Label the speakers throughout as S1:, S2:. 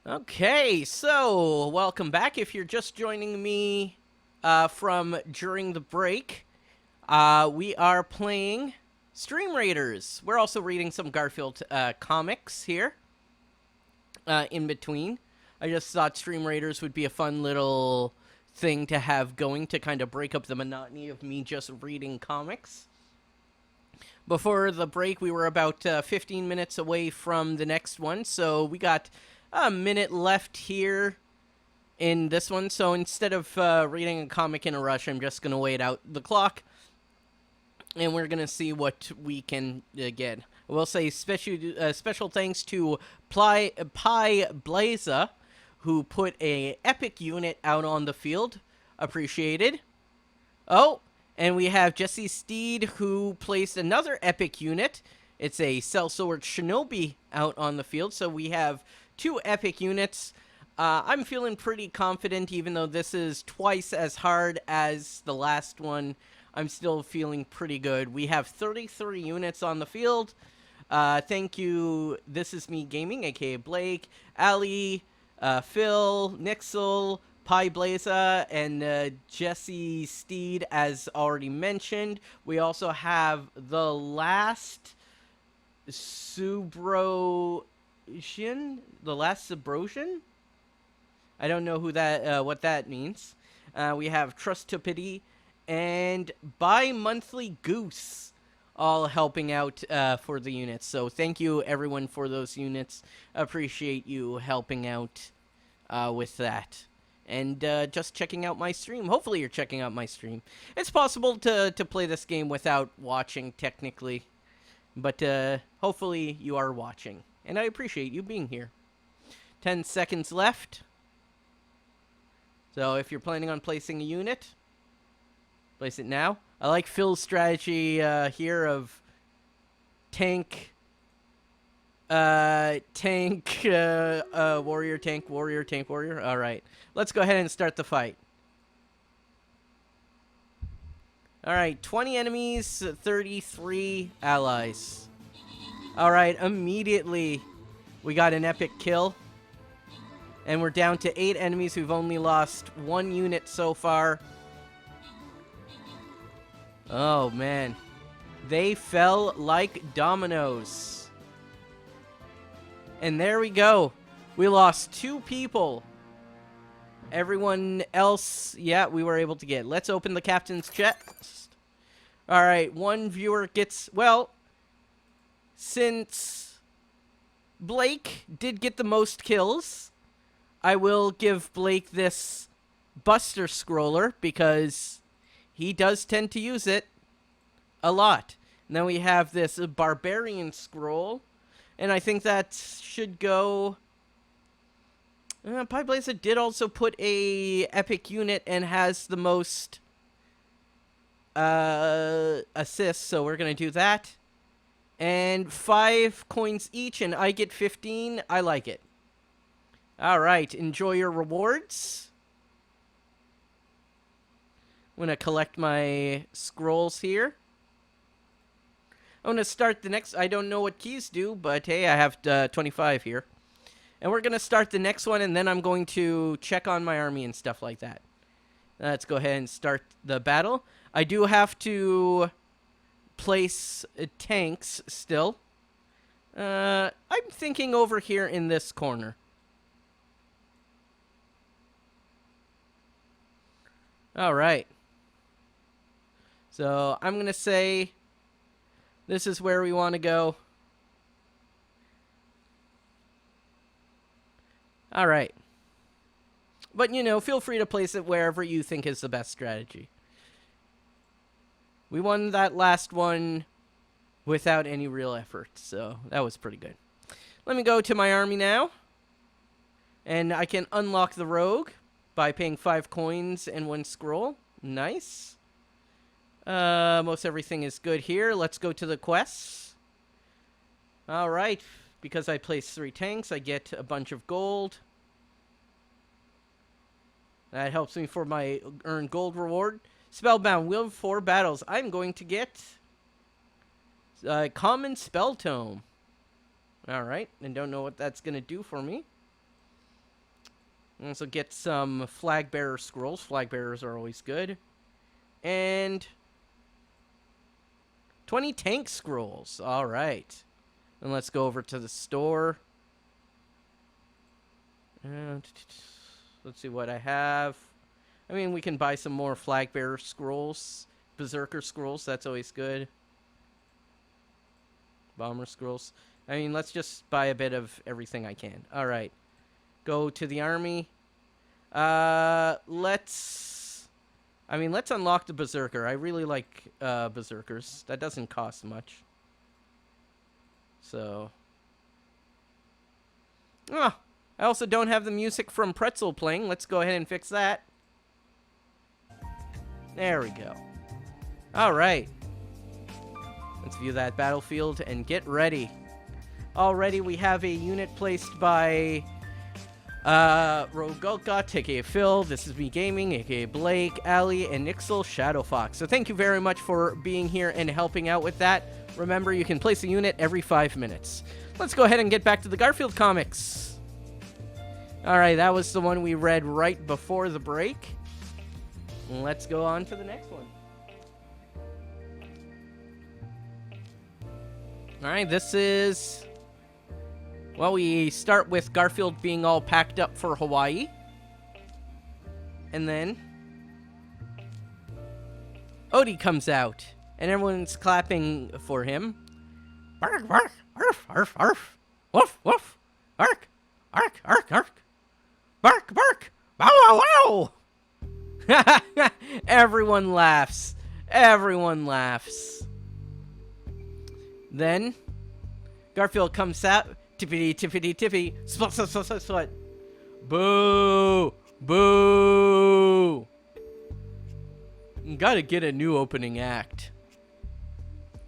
S1: Okay, so welcome back. If you're just joining me from during the break, we are playing Stream Raiders. We're also reading some Garfield comics here in between. I just thought Stream Raiders would be a fun little thing to have going to kind of break up the monotony of me just reading comics. Before the break, we were about 15 minutes away from the next one, so we got a minute left here in this one. So instead of reading a comic in a rush, I'm just going to wait out the clock, and we're going to see what we can get. I will say special thanks to Pi Blaza, who put a epic unit out on the field. Appreciated. Oh, and we have Jesse Steed, who placed another epic unit. It's a Sellsword Shinobi out on the field, so we have two epic units. I'm feeling pretty confident, even though this is twice as hard as the last one. I'm still feeling pretty good. We have 33 units on the field. Thank you, This Is Me Gaming, aka Blake, Ali, Phil, Nixel, Pi Blaza, and Jesse Steed, as already mentioned. We also have the last Subrosian? The last Subrosian? I don't know who that what that means. We have Trust to Pity and Bi-Monthly Goose all helping out for the units. So thank you, everyone, for those units. Appreciate you helping out with that. And just checking out my stream. Hopefully you're checking out my stream. It's possible to play this game without watching, technically. But hopefully you are watching. And I appreciate you being here. 10 seconds left. So if you're planning on placing a unit, place it now. I like Phil's strategy here of tank, warrior, tank, warrior, tank, warrior. All right. Let's go ahead and start the fight. All right. 20 enemies, 33 allies. All right. Immediately, we got an epic kill. And we're down to 8 enemies. We've only lost 1 unit so far. Oh, man. They fell like dominoes. And there we go. We lost 2 people. Everyone else, yeah, we were able to get. Let's open the captain's chest. All right, 1 viewer gets, well, since Blake did get the most kills, I will give Blake this Buster Scroller because he does tend to use it a lot. And then we have this Barbarian Scroll, and I think that should go. Pi Blaza did also put a epic unit and has the most assists, so we're going to do that. And 5 coins each, and I get 15. I like it. All right, enjoy your rewards. I'm going to collect my scrolls here. I'm going to start the next. I don't know what keys do, but hey, I have 25 here. And we're going to start the next one, and then I'm going to check on my army and stuff like that. Let's go ahead and start the battle. I do have to place tanks still. I'm thinking over here in this corner. All right. So I'm going to say this is where we want to go. All right. But, you know, feel free to place it wherever you think is the best strategy. We won that last one without any real effort, so that was pretty good. Let me go to my army now. And I can unlock the rogue by paying 5 coins and 1 scroll. Nice. Most everything is good here. Let's go to the quests. All right. Because I placed 3 tanks, I get a bunch of gold. That helps me for my earned gold reward. Spellbound, will 4 battles. I'm going to get common spell tome. All right. And don't know what that's going to do for me. Also get some flag bearer scrolls. Flag bearers are always good. And 20 tank scrolls. All right. And let's go over to the store. Let's see what I have. I mean, we can buy some more flag bearer scrolls. Berserker scrolls, that's always good. Bomber scrolls. I mean, let's just buy a bit of everything I can. All right. Go to the army. Let's unlock the Berserker. I really like Berserkers. That doesn't cost much. So. Oh, I also don't have the music from Pretzel playing. Let's go ahead and fix that. There we go. All right. Let's view that battlefield and get ready. Already we have a unit placed by Rogolka, aka Phil. This is me gaming, aka Blake, Ali, and Nixel Shadowfox. So thank you very much for being here and helping out with that. Remember, you can place a unit every 5 minutes. Let's go ahead and get back to the Garfield comics. Alright, that was the one we read right before the break. Let's go on to the next one. Alright, this is... Well, we start with Garfield being all packed up for Hawaii. And then... Odie comes out. And everyone's clapping for him. Bark, bark, arf, arf, arf. Woof, woof. Bark, ark, ark, ark. Bark, bark. Bow, wow, wow. Everyone laughs. Everyone laughs. Then, Garfield comes out. Tippity, tippity, tippy. Splut, splut, splut, splut, splut. Boo. Boo. Gotta get a new opening act.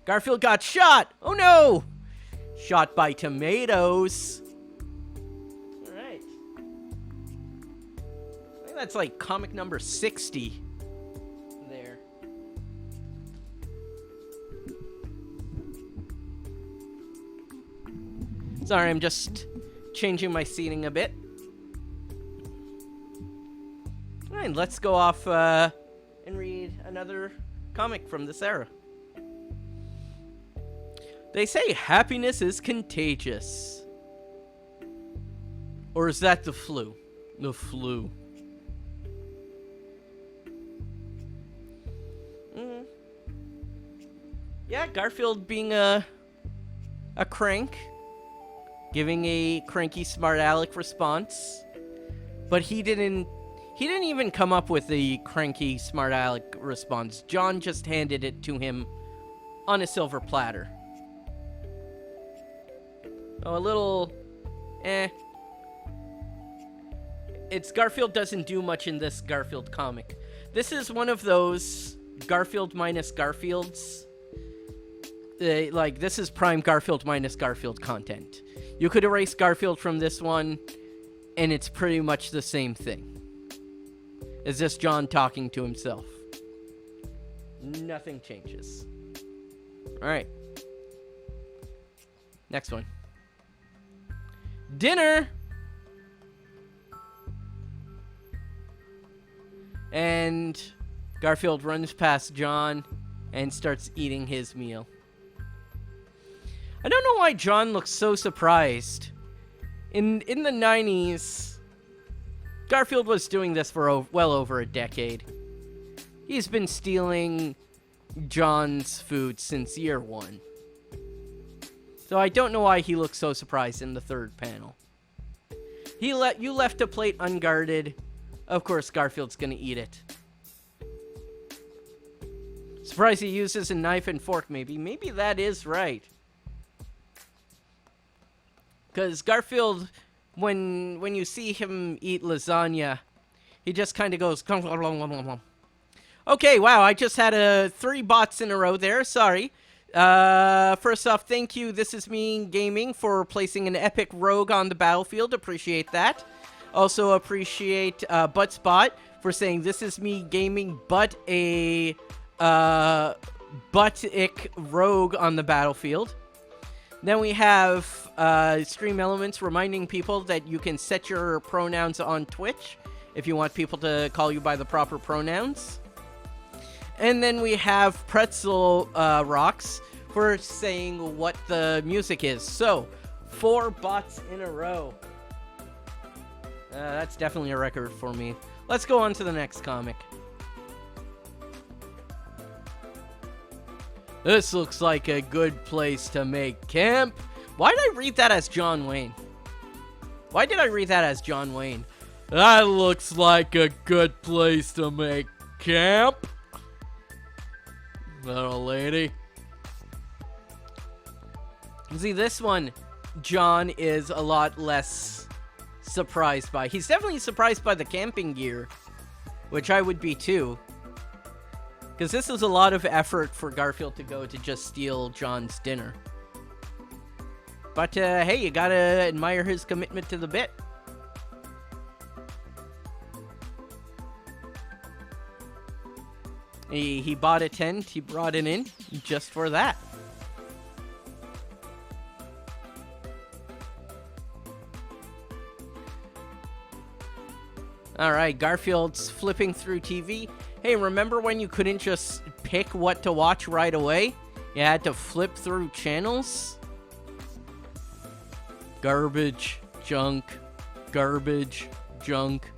S1: Garfield got shot. Oh no. Shot by tomatoes. Alright. I think that's like comic number 60. There. Sorry, I'm just changing my seating a bit. Alright, let's go off and read another comic from this era. They say happiness is contagious. Or is that the flu? The flu. Yeah, Garfield being a crank. Giving a cranky smart aleck response. But he didn't even come up with the cranky smart aleck response. John just handed it to him on a silver platter. Oh, a little... It's Garfield doesn't do much in this Garfield comic. This is one of those Garfield minus Garfields. This is prime Garfield minus Garfield content. You could erase Garfield from this one, and it's pretty much the same thing. It's just John talking to himself. Nothing changes. Alright. Next one. Dinner! And Garfield runs past John and starts eating his meal. I don't know why John looks so surprised. In the 90s, Garfield was doing this for well over a decade. He's been stealing John's food since year one. So I don't know why he looks so surprised in the third panel. You left a plate unguarded. Of course, Garfield's gonna eat it. Surprised he uses a knife and fork, maybe. Maybe that is right. Because Garfield, when you see him eat lasagna, he just kind of goes... Okay, wow, I just had 3 bots in a row there. Sorry. First off, thank you, This Is Me Gaming, for placing an epic rogue on the battlefield. Appreciate that. Also appreciate Buttspot for saying This Is Me Gaming, but a butt-ick rogue on the battlefield. Then we have Stream Elements reminding people that you can set your pronouns on Twitch if you want people to call you by the proper pronouns. And then we have Pretzel Rocks for saying what the music is. So, 4 bots in a row. That's definitely a record for me. Let's go on to the next comic. This looks like a good place to make camp. Why did I read that as John Wayne? Why did I read that as John Wayne? That looks like a good place to make camp. Little lady. See, this one, John is a lot less surprised by. He's definitely surprised by the camping gear, which I would be too. Because this is a lot of effort for Garfield to go to just steal John's dinner. But, hey, you gotta admire his commitment to the bit. He bought a tent, he brought it in, just for that. Alright, Garfield's flipping through TV. Hey, remember when you couldn't just pick what to watch right away? You had to flip through channels? Garbage, junk, garbage, junk,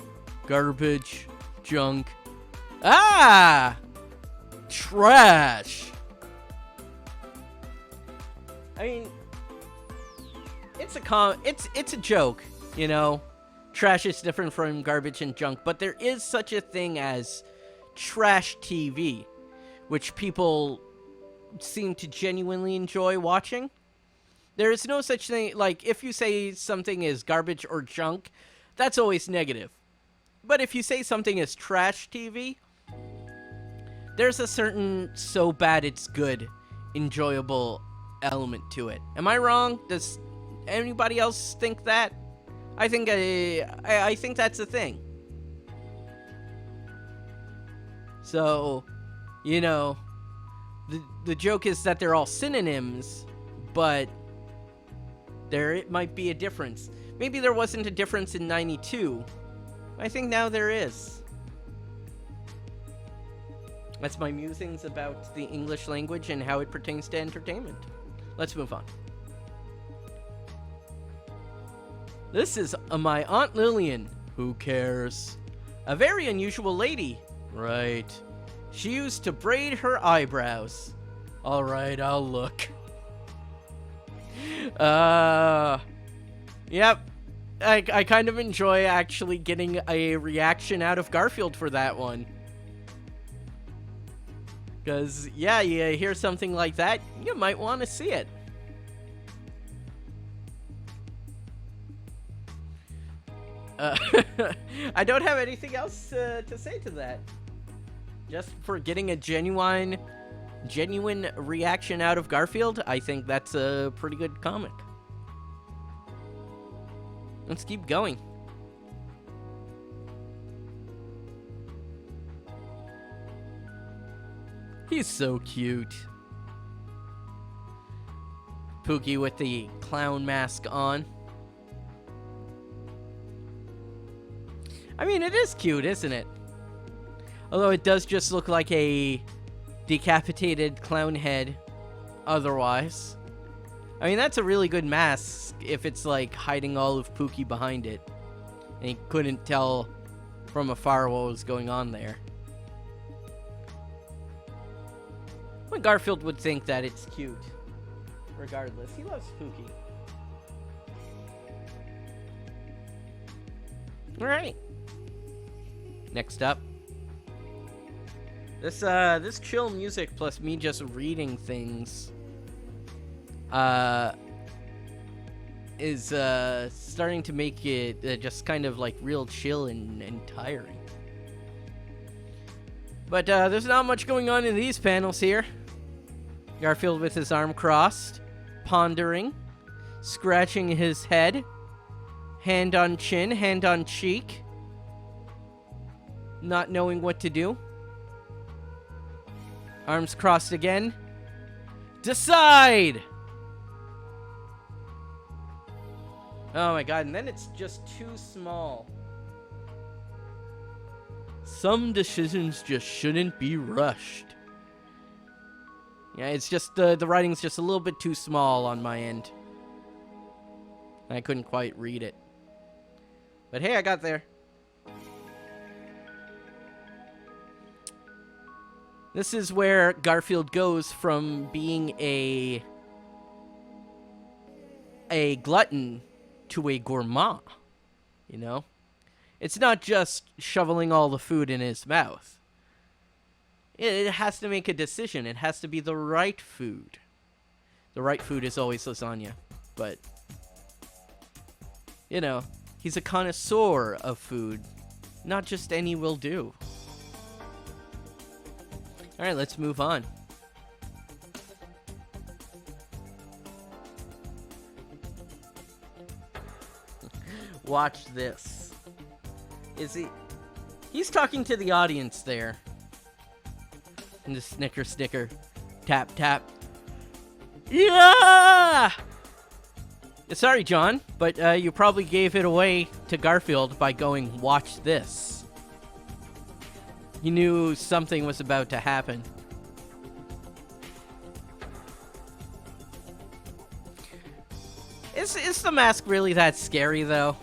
S1: garbage, junk. Ah! Trash! I mean, it's a joke, you know? Trash is different from garbage and junk, but there is such a thing as trash TV, which people seem to genuinely enjoy watching. There is no such thing, like, if you say something is garbage or junk, that's always negative. But if you say something is trash TV, there's a certain so bad it's good, enjoyable element to it. Am I wrong? Does anybody else think that? I think that's a thing. So, you know, the joke is that they're all synonyms, but it might be a difference. Maybe there wasn't a difference in 92. I think now there is. That's my musings about the English language and how it pertains to entertainment. Let's move on. This is my Aunt Lillian. Who cares? A very unusual lady. Right. She used to braid her eyebrows. Alright, I'll look. Yep. I kind of enjoy actually getting a reaction out of Garfield for that one. Because, yeah, you hear something like that, you might want to see it. I don't have anything else to say to that. Just for getting a genuine reaction out of Garfield, I think that's a pretty good comic. Let's keep going. He's so cute. Pookie with the clown mask on. I mean, it is cute, isn't it? Although it does just look like a decapitated clown head otherwise. I mean, that's a really good mask if it's, like, hiding all of Pookie behind it. And you couldn't tell from afar what was going on there. Well, Garfield would think that it's cute. Regardless, he loves Pookie. Alright. Next up. This chill music plus me just reading things is starting to make it just kind of like real chill and tiring. But there's not much going on in these panels here. Garfield with his arm crossed, pondering, scratching his head, hand on chin, hand on cheek, not knowing what to do. Arms crossed again. Decide! Oh my god, and then it's just too small. Some decisions just shouldn't be rushed. Yeah, it's just, the writing's just a little bit too small on my end. I couldn't quite read it. But hey, I got there. This is where Garfield goes from being a glutton to a gourmand, you know? It's not just shoveling all the food in his mouth. It has to make a decision. It has to be the right food. The right food is always lasagna, but, you know, he's a connoisseur of food. Not just any will do. Alright, let's move on. Watch this. Is he... He's talking to the audience there. And the snicker, snicker. Tap, tap. Yeah! Sorry, John, but you probably gave it away to Garfield by going, watch this. He knew something was about to happen. Is the mask really that scary, though?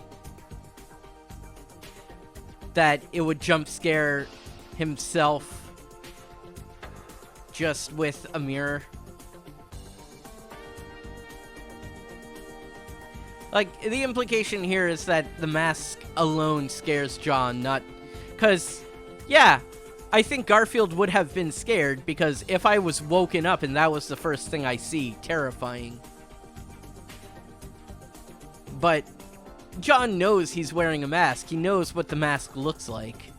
S1: That it would jump scare himself just with a mirror? Like, the implication here is that the mask alone scares John, not... Because, yeah, I think Garfield would have been scared, because if I was woken up and that was the first thing I see, terrifying. But John knows he's wearing a mask. He knows what the mask looks like.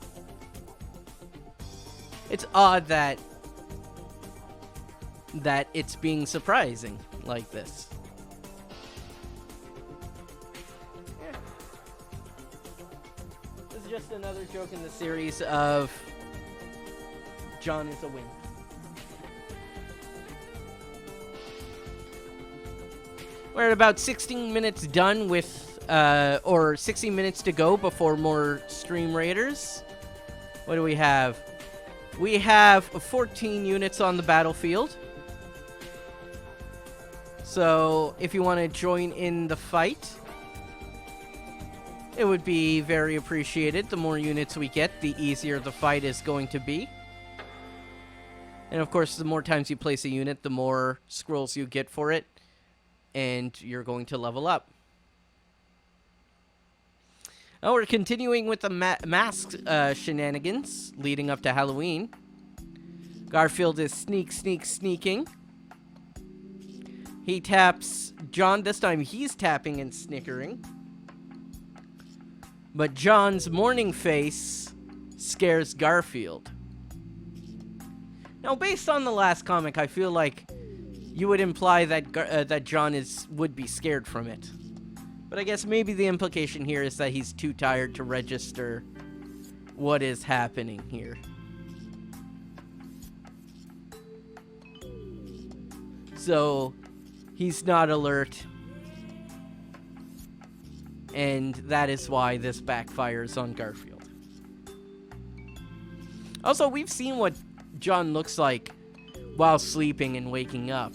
S1: It's odd that it's being surprising like this. This is just another joke in the series of John is a wimp. We're at about 16 minutes done with, or 16 minutes to go before more Stream Raiders. What do we have? We have 14 units on the battlefield. So, if you want to join in the fight, it would be very appreciated. The more units we get, the easier the fight is going to be. And of course, the more times you place a unit, the more scrolls you get for it. And you're going to level up. Now we're continuing with the mask shenanigans leading up to Halloween. Garfield is sneaking. He taps John. This time he's tapping and snickering. But John's morning face scares Garfield. Now, based on the last comic, I feel like you would imply that that John would be scared from it. But I guess maybe the implication here is that he's too tired to register what is happening here. So, he's not alert. And that is why this backfires on Garfield. Also, we've seen what John looks like while sleeping and waking up.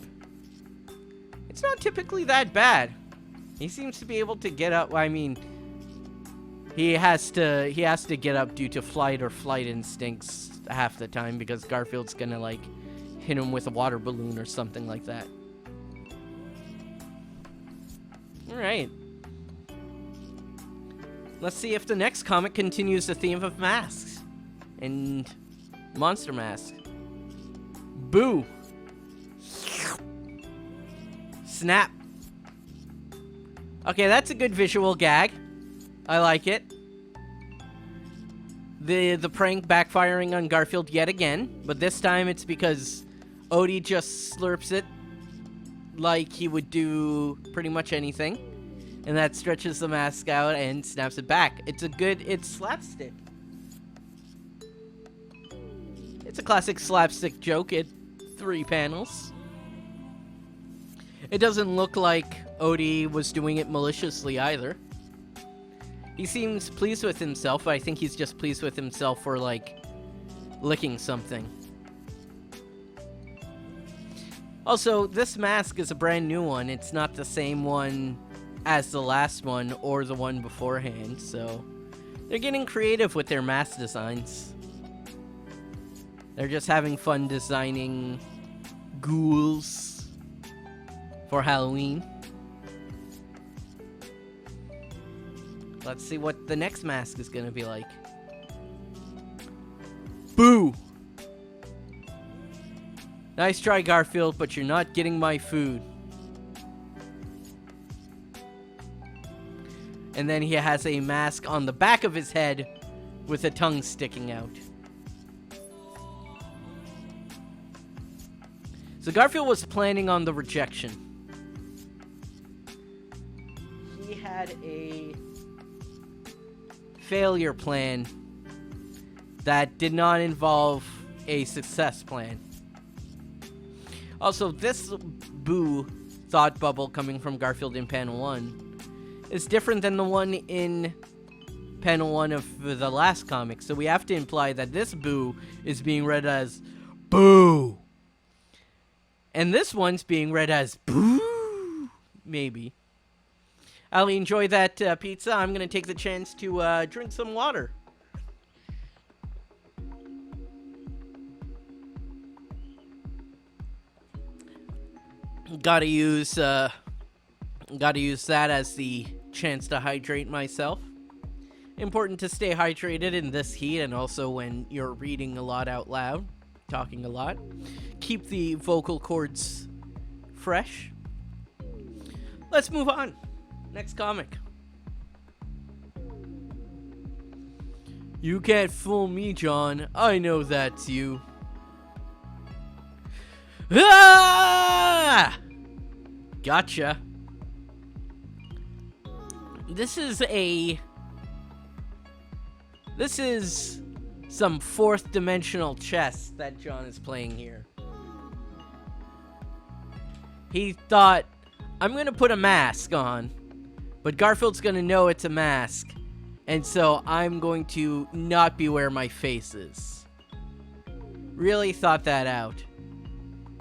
S1: It's not typically that bad. He seems to be able to get up. I mean, he has to get up due to flight instincts half the time, because Garfield's gonna like hit him with a water balloon or something like that. All right. Let's see if the next comic continues the theme of masks and monster masks. Boo. Snap. Okay, that's a good visual gag. I like it. The prank backfiring on Garfield yet again, but this time it's because Odie just slurps it like he would do pretty much anything, and that stretches the mask out and snaps it back. It's slapstick. It's a classic slapstick joke at 3 panels. It doesn't look like Odie was doing it maliciously either. He seems pleased with himself, but I think he's just pleased with himself for, like, licking something. Also, this mask is a brand new one. It's not the same one as the last one or the one beforehand, so they're getting creative with their mask designs. They're just having fun designing ghouls for Halloween. Let's see what the next mask is gonna be like. Boo! Nice try, Garfield, but you're not getting my food. And then he has a mask on the back of his head with a tongue sticking out. So Garfield was planning on the rejection. He had a failure plan that did not involve a success plan. Also, this Boo thought bubble coming from Garfield in panel 1 is different than the one in panel 1 of the last comic, so we have to imply that this Boo is being read as Boo. And this one's being read as Boo. Maybe. I'll enjoy that pizza. I'm going to take the chance to drink some water. Gotta use that as the chance to hydrate myself. Important to stay hydrated in this heat, and also when you're reading a lot out loud, talking a lot. Keep the vocal cords fresh. Let's move on. Next comic. You can't fool me, John. I know that's you. Ah! Gotcha. This is some fourth dimensional chess that John is playing here. He thought, I'm gonna put a mask on, but Garfield's gonna know it's a mask, and so I'm going to not be where my face is. Really thought that out.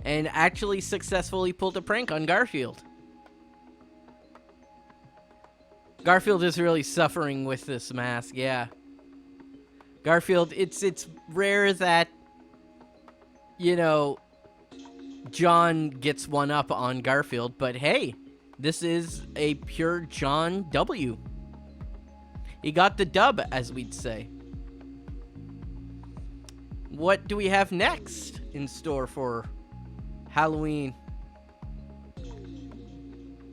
S1: And actually successfully pulled a prank on Garfield. Garfield is really suffering with this mask, yeah. Garfield, it's rare that, you know, John gets one up on Garfield, but hey, this is a pure John W. He got the dub, as we'd say. What do we have next in store for Halloween?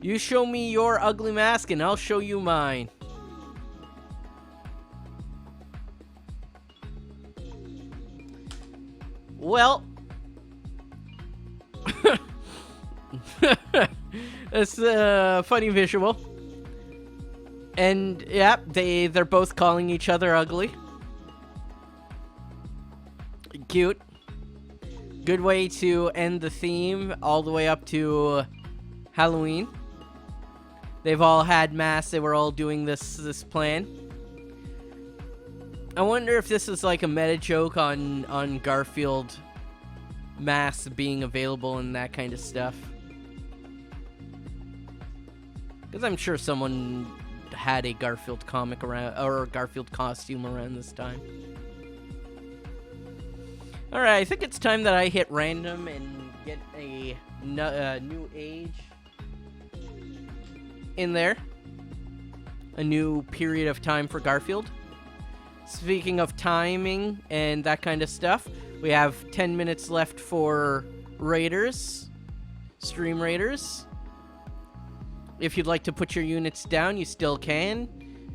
S1: You show me your ugly mask and I'll show you mine. Well, that's a funny visual. And yeah, they're both calling each other ugly. Cute. Good way to end the theme all the way up to Halloween. They've all had masks. They were all doing this plan. I wonder if this is like a meta joke on Garfield masks being available and that kind of stuff. Because I'm sure someone had a Garfield comic around, or a Garfield costume around this time. Alright, I think it's time that I hit random and get a new age in there. A new period of time for Garfield. Speaking of timing and that kind of stuff, we have 10 minutes left for Raiders, Stream Raiders. If you'd like to put your units down, you still can.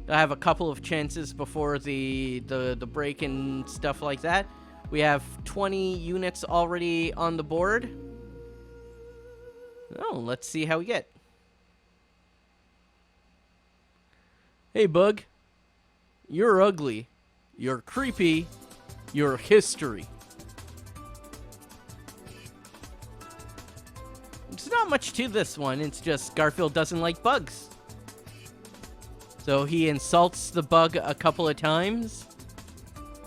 S1: I have a couple of chances before the break and stuff like that. We have 20 units already on the board. Oh, let's see how we get. Hey, Bug. You're ugly. You're creepy. You're history. It's not not much to this one. It's just Garfield doesn't like bugs. So he insults the bug a couple of times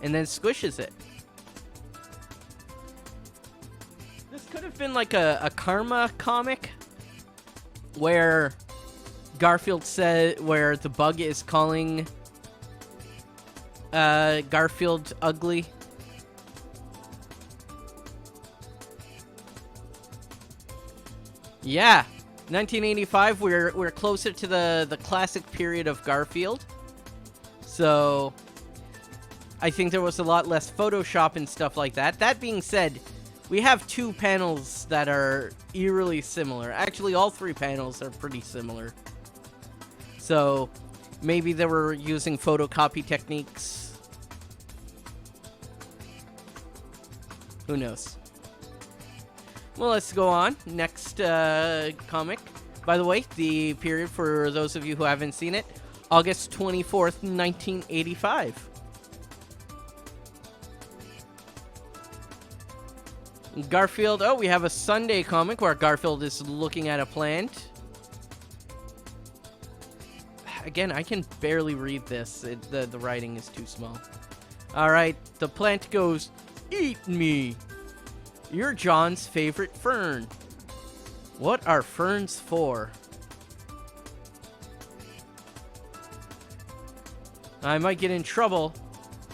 S1: and then squishes it. This could have been like a karma comic where Garfield said, where the bug is calling Garfield ugly. Yeah, 1985. We're closer to the classic period of Garfield, so I think there was a lot less Photoshop and stuff like that. That being said, we have two panels that are eerily similar. Actually, all three panels are pretty similar. So maybe they were using photocopy techniques. Who knows? Well, let's go on. Next comic. By the way, the period, for those of you who haven't seen it, August 24th, 1985. Garfield. Oh, we have a Sunday comic where Garfield is looking at a plant. Again, I can barely read this. The writing is too small. Alright, the plant goes, "Eat me! You're John's favorite fern. What are ferns for?" I might get in trouble.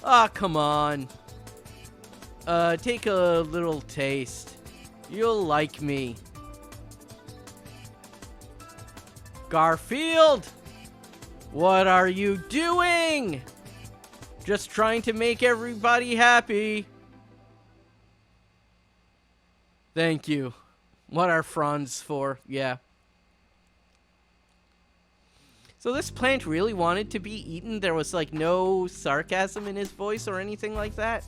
S1: Ah, come on. Take a little taste. You'll like me. Garfield! What are you doing? Just trying to make everybody happy. Thank you. What are fronds for? Yeah. So this plant really wanted to be eaten? There was like no sarcasm in his voice or anything like that?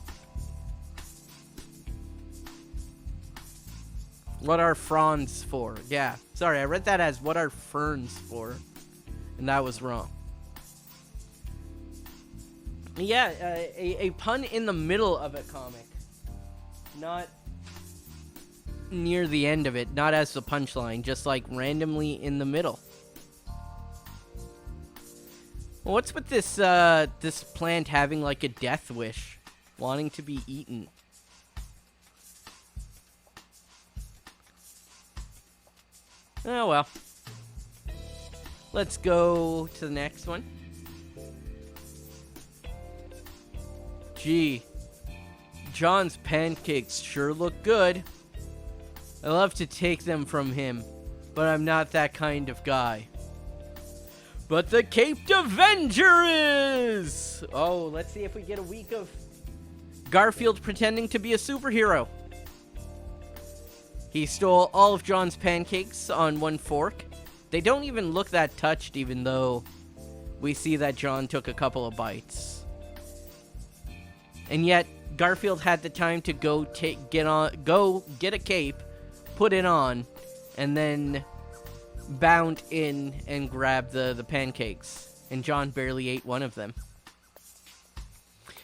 S1: What are fronds for? Yeah. Sorry, I read that as what are ferns for? And that was wrong. Yeah, a pun in the middle of a comic. Not near the end of it, not as the punchline, just like randomly in the middle. Well, what's with this this plant having like a death wish, wanting to be eaten? Oh well. Let's go to the next one. Gee, John's pancakes sure look good. I love to take them from him, but I'm not that kind of guy. But the Caped Avenger is! Oh, let's see if we get a week of Garfield pretending to be a superhero. He stole all of John's pancakes on one fork. They don't even look that touched, even though we see that John took a couple of bites. And yet, Garfield had the time to go get a cape, put it on, and then bound in and grab the pancakes. And John barely ate one of them.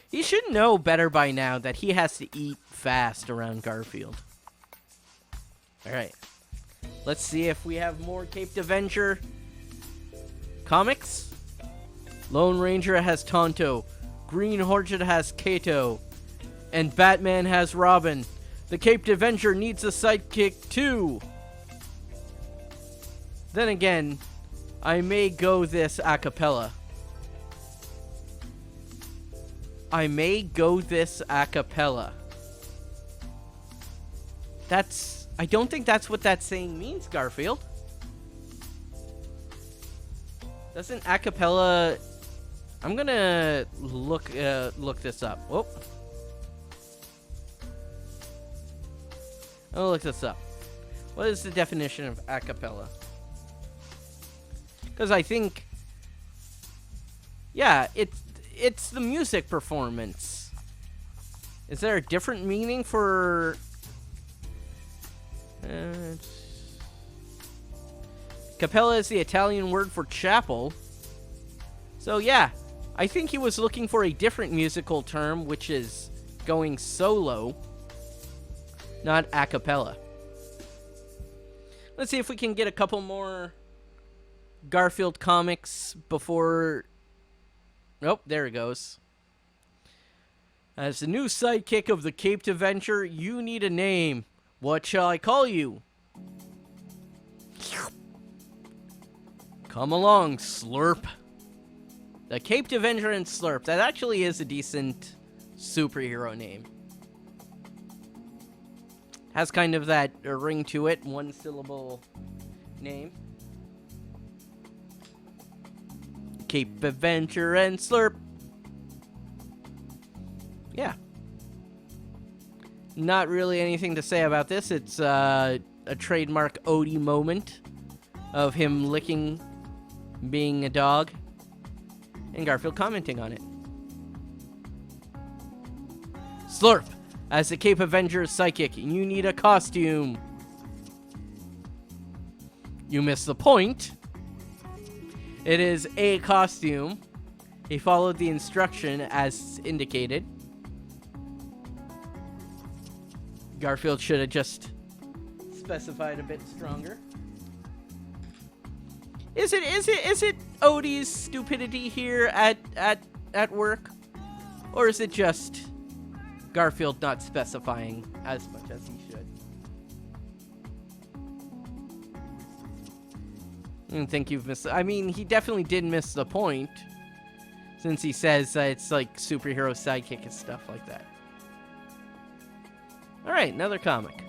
S1: He should know better by now that he has to eat fast around Garfield. Alright. Let's see if we have more Caped Avenger comics. Lone Ranger has Tonto. Green Orchid has Kato. And Batman has Robin. The Caped Avenger needs a sidekick too. Then again, I may go this a cappella. I may go this a cappella. I don't think that's what that saying means, Garfield. Doesn't a cappella... I'm gonna look this up. Whoop. I'll look this up. What is the definition of a cappella? Because I think... Yeah, it's the music performance. Is there a different meaning for... Cappella is the Italian word for chapel. So yeah, I think he was looking for a different musical term, which is going solo, not a cappella. Let's see if we can get a couple more Garfield comics before... Nope, there it goes. As the new sidekick of the Caped Avenger, you need a name. What shall I call you? Come along, Slurp. The Caped Avenger and Slurp. That actually is a decent superhero name. Has kind of that ring to it, one syllable name. Caped Avenger and Slurp. Yeah. Not really anything to say about this. It's a trademark Odie moment of him licking being a dog and Garfield commenting on it. Slurp. As the Cape Avenger's psychic, you need a costume. You missed the point. It is a costume. He followed the instruction as indicated. Garfield should have just specified a bit stronger. Is it Odie's stupidity here at work? Or is it just Garfield not specifying as much as he should? I don't think you've missed... I mean, he definitely did miss the point, since he says it's like superhero sidekick and stuff like that. Alright, another comic.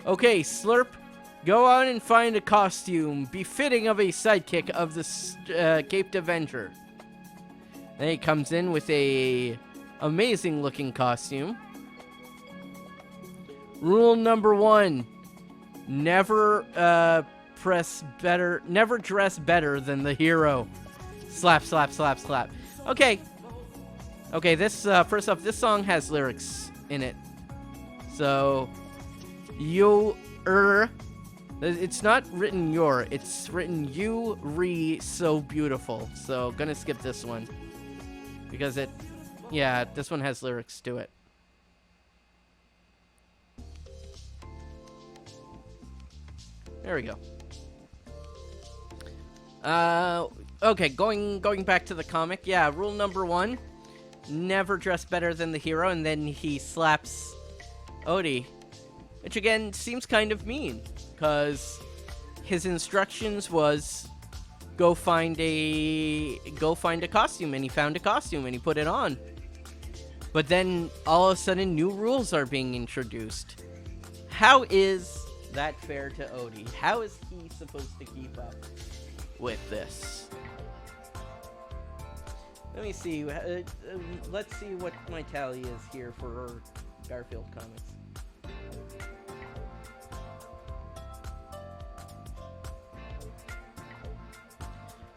S1: Okay, Slurp, go on and find a costume befitting of a sidekick of the Caped Avenger. Then he comes in with a amazing looking costume. Rule number 1. Never dress better than the hero. Slap, slap, slap, slap. Okay. Okay, this, first off, this song has lyrics in it. So, it's not written it's written you re so beautiful. So, gonna skip this one. Because this one has lyrics to it. There we go. Okay, going back to the comic. Yeah, rule number 1. Never dress better than the hero, and then he slaps Odie. Which again seems kind of mean, because his instructions was go find a costume, and he found a costume and he put it on. But then all of a sudden new rules are being introduced. How is that fair to Odie? How is he supposed to keep up with this? Let me see. Let's see what my tally is here for Garfield Comics.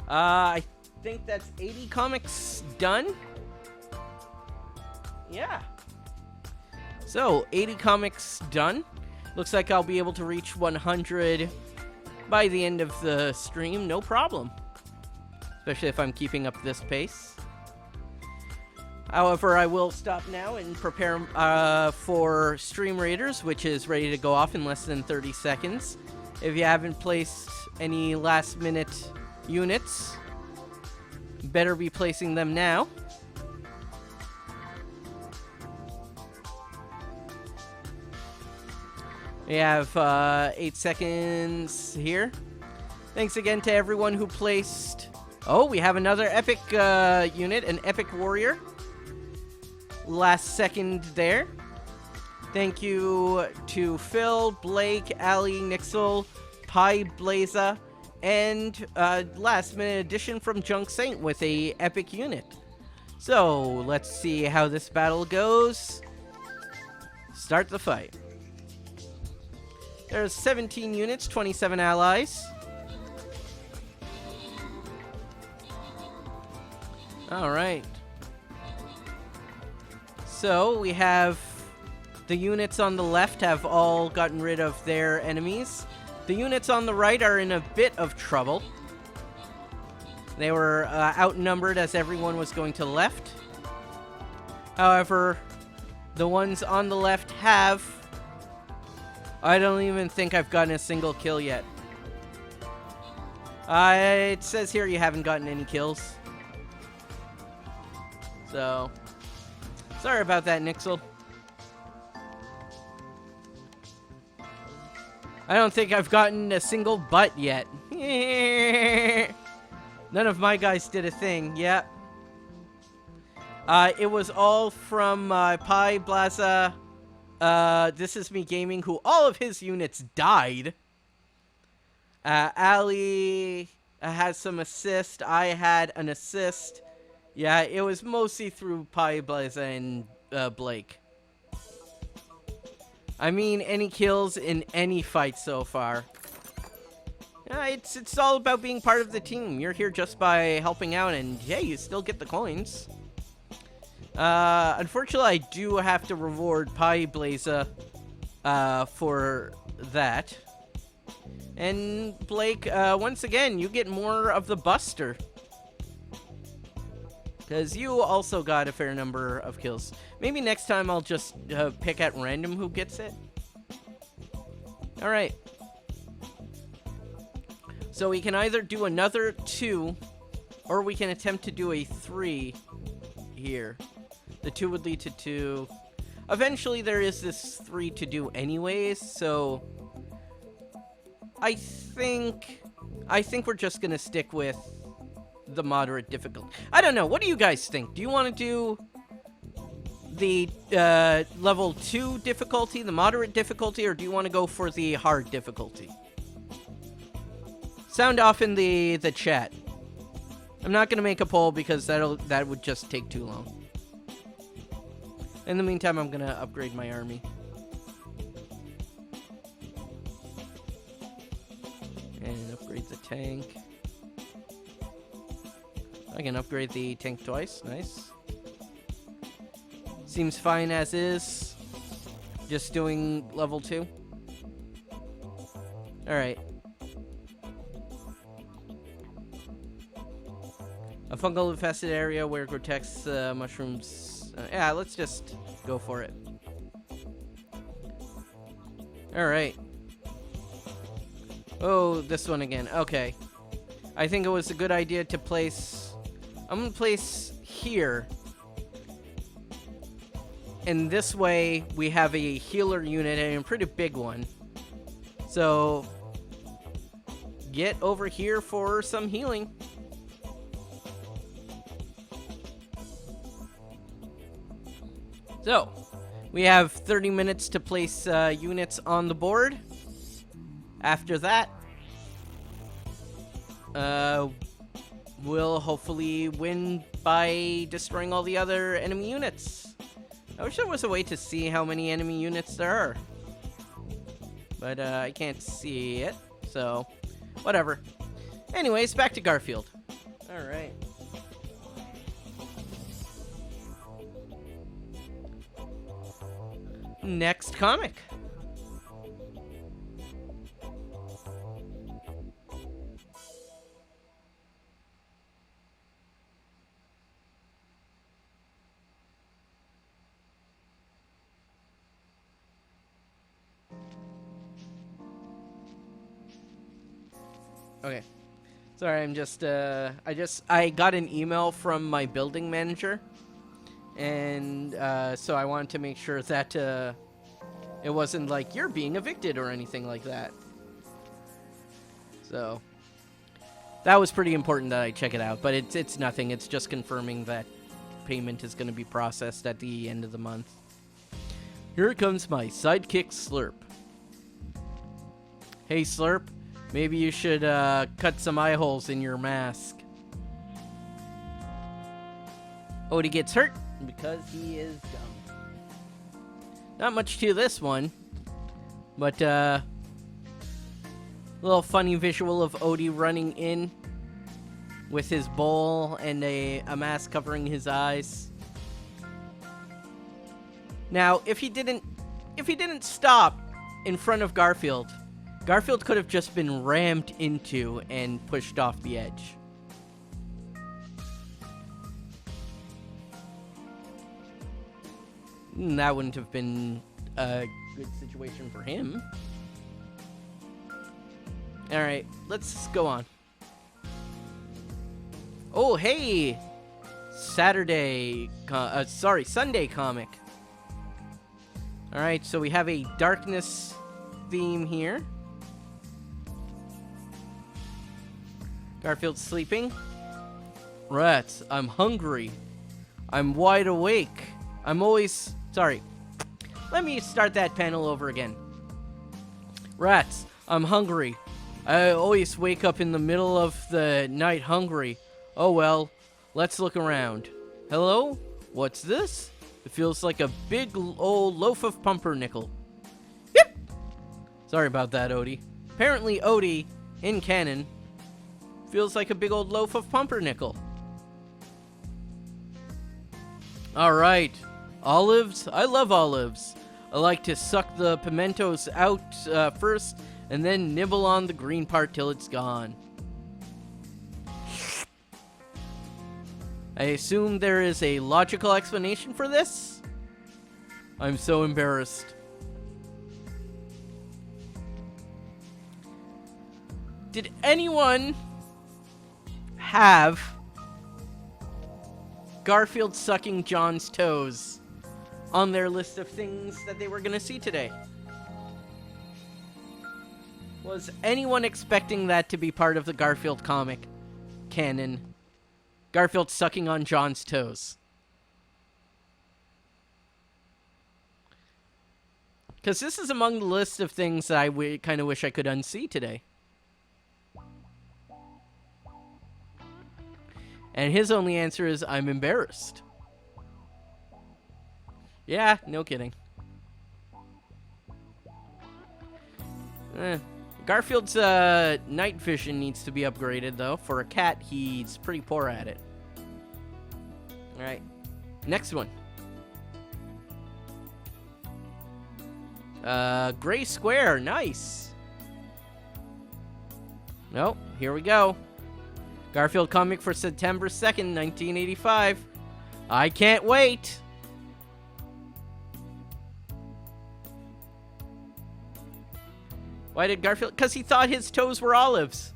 S1: I think that's 80 comics done. Yeah. So, 80 comics done. Looks like I'll be able to reach 100 by the end of the stream, no problem. Especially if I'm keeping up this pace. However, I will stop now and prepare for Stream Raiders, which is ready to go off in less than 30 seconds. If you haven't placed any last-minute units, better be placing them now. We have 8 seconds here. Thanks again to everyone who placed... Oh, we have another epic unit, an epic warrior. Last second there. Thank you to Phil, Blake, Ali, Nixel, Pi Blaza, and last minute addition from Junk Saint with a epic unit. So let's see how this battle goes. Start the fight. There's 17 units, 27 allies. Alright. So, we have the units on the left have all gotten rid of their enemies. The units on the right are in a bit of trouble. They were outnumbered as everyone was going to the left. However, the ones on the left have I don't even think I've gotten a single kill yet. It says here you haven't gotten any kills. So, sorry about that, Nixel. I don't think I've gotten a single butt yet. None of my guys did a thing. Yeah. It was all from Pi Blaza. This is me gaming, who all of his units died. Ali has some assist. I had an assist. Yeah, it was mostly through Pi Blaza and Blake. I mean, any kills in any fight so far. It's all about being part of the team. You're here just by helping out, and yeah, you still get the coins. Unfortunately, I do have to reward Pi Blaza for that. And Blake, once again, you get more of the Buster. Because you also got a fair number of kills. Maybe next time I'll just pick at random who gets it. Alright. So we can either do another 2, or we can attempt to do a 3 here. The 2 would lead to 2. Eventually there is this 3 to do anyways, so I think we're just gonna stick with the moderate difficulty. I don't know. What do you guys think? Do you want to do the level 2 difficulty, the moderate difficulty, or do you want to go for the hard difficulty? Sound off in the chat. I'm not gonna make a poll because that would just take too long. In the meantime, I'm gonna upgrade my army. And upgrade the tank. I can upgrade the tank twice. Nice. Seems fine as is. Just doing level 2. Alright. A fungal infested area where Cortex mushrooms... yeah, let's just go for it. Alright. Oh, this one again. Okay. I think it was a good idea to place... I'm gonna place here. And this way, we have a healer unit and a pretty big one. So, get over here for some healing. So, we have 30 minutes to place units on the board. After that, we'll hopefully win by destroying all the other enemy units. I wish there was a way to see how many enemy units there are. But I can't see it, so whatever. Anyways, back to Garfield. Alright. Next comic. Okay. Sorry, I'm just, I got an email from my building manager. And, so I wanted to make sure that, it wasn't like, you're being evicted or anything like that. So, that was pretty important that I check it out. But it's nothing. It's just confirming that payment is going to be processed at the end of the month. Here comes my sidekick, Slurp. Hey, Slurp. Maybe you should cut some eye holes in your mask. Odie gets hurt because he is dumb. Not much to this one, but little funny visual of Odie running in with his bowl and a mask covering his eyes. Now, if he didn't stop in front of Garfield, Garfield could have just been rammed into and pushed off the edge. That wouldn't have been good situation for him. Alright, let's go on. Oh, hey! Sunday comic. Alright, so we have a darkness theme here. Garfield's sleeping. Rats, I'm hungry. I'm wide awake. Sorry. Let me start that panel over again. Rats, I'm hungry. I always wake up in the middle of the night hungry. Oh well, let's look around. Hello? What's this? It feels like a big old loaf of pumpernickel. Yep! Sorry about that, Odie. Apparently Odie, in canon, feels like a big old loaf of pumpernickel. Alright. Olives? I love olives. I like to suck the pimentos out first, and then nibble on the green part till it's gone. I assume there is a logical explanation for this? I'm so embarrassed. Did anyone have Garfield sucking John's toes on their list of things that they were going to see today? Was anyone expecting that to be part of the Garfield comic canon? Garfield sucking on John's toes. Because this is among the list of things that I kind of wish I could unsee today. And his only answer is, I'm embarrassed. Yeah, no kidding. Garfield's night vision needs to be upgraded, though. For a cat, he's pretty poor at it. Alright. Next one. Gray square. Nice. Nope. Here we go. Garfield comic for September 2nd, 1985. I can't wait. Why did Garfield? Because he thought his toes were olives.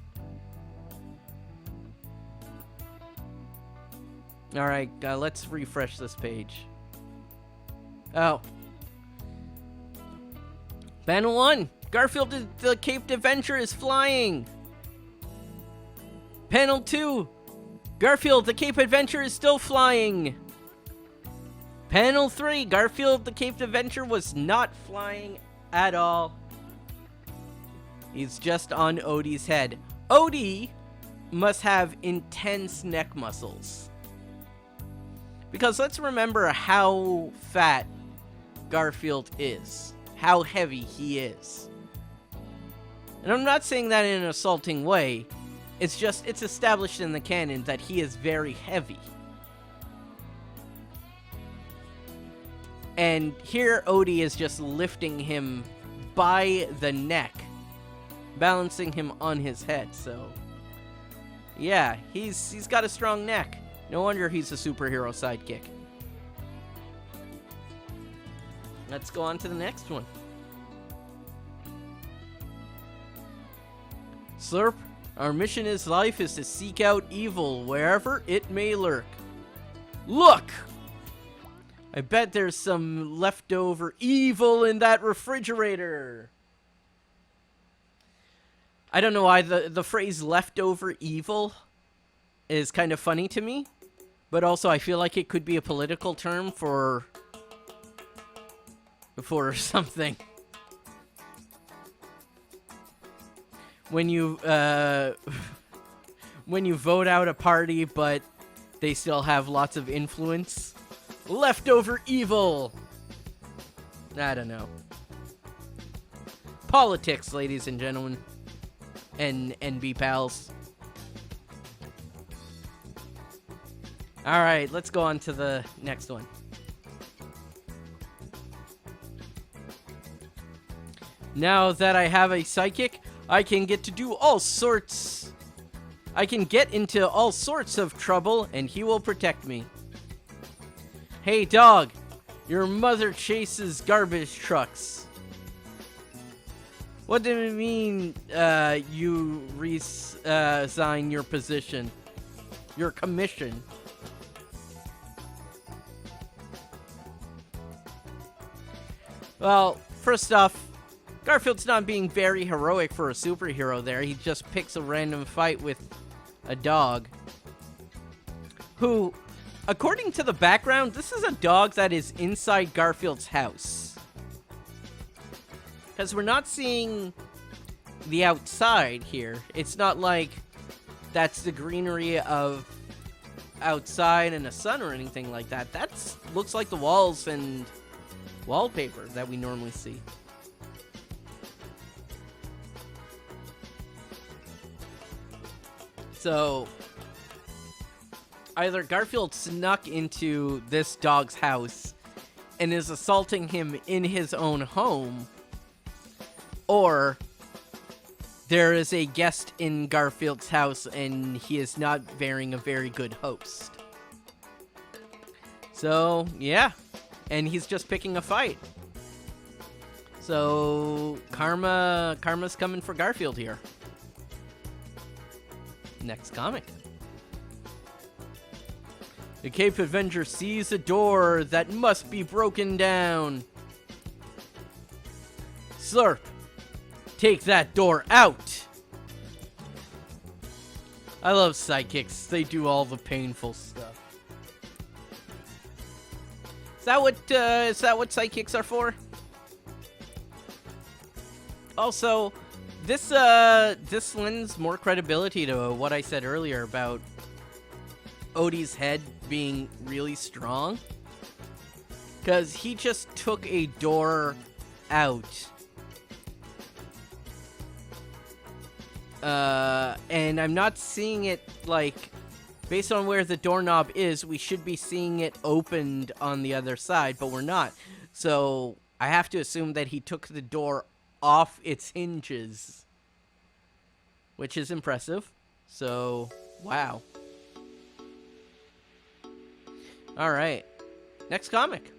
S1: Alright, let's refresh this page. Oh. Panel 1. Garfield the Caped Adventure is flying. Panel 2. Garfield the Cape Adventure is still flying. Panel 3. Garfield the Caped Adventure was not flying at all. He's just on Odie's head. Odie must have intense neck muscles. Because let's remember how fat Garfield is. How heavy he is. And I'm not saying that in an assaulting way. It's just, it's established in the canon that he is very heavy. And here Odie is just lifting him by the neck, balancing him on his head, so yeah, he's got a strong neck. No wonder he's a superhero sidekick. Let's go on to the next one. Slurp, our mission in life is to seek out evil wherever it may lurk. Look! I bet there's some leftover evil in that refrigerator. I don't know why the phrase leftover evil is kind of funny to me, but also I feel like it could be a political term for something. When you vote out a party but they still have lots of influence. Leftover evil. I don't know. Politics, ladies and gentlemen. And NB pals. Alright, let's go on to the next one. Now that I have a psychic, I can get into all sorts of trouble, and he will protect me. Hey dog, your mother chases garbage trucks. What did it mean, you resign your position? Your commission? Well, first off, Garfield's not being very heroic for a superhero there. He just picks a random fight with a dog. Who, according to the background, this is a dog that is inside Garfield's house. Because we're not seeing the outside here. It's not like that's the greenery of outside and a sun or anything like that. That's looks like the walls and wallpaper that we normally see. So either Garfield snuck into this dog's house and is assaulting him in his own home, or there is a guest in Garfield's house and he is not bearing a very good host. So, yeah. And he's just picking a fight. So, karma's coming for Garfield here. Next comic. The Cape Avenger sees a door that must be broken down. Slurp, take that door out. I love sidekicks. They do all the painful stuff. Is that what sidekicks are for? Also, this lends more credibility to what I said earlier about Odie's head being really strong, because he just took a door out. And I'm not seeing it, like, based on where the doorknob is, we should be seeing it opened on the other side, but we're not. So I have to assume that he took the door off its hinges, which is impressive. So, wow. All right. Next comic.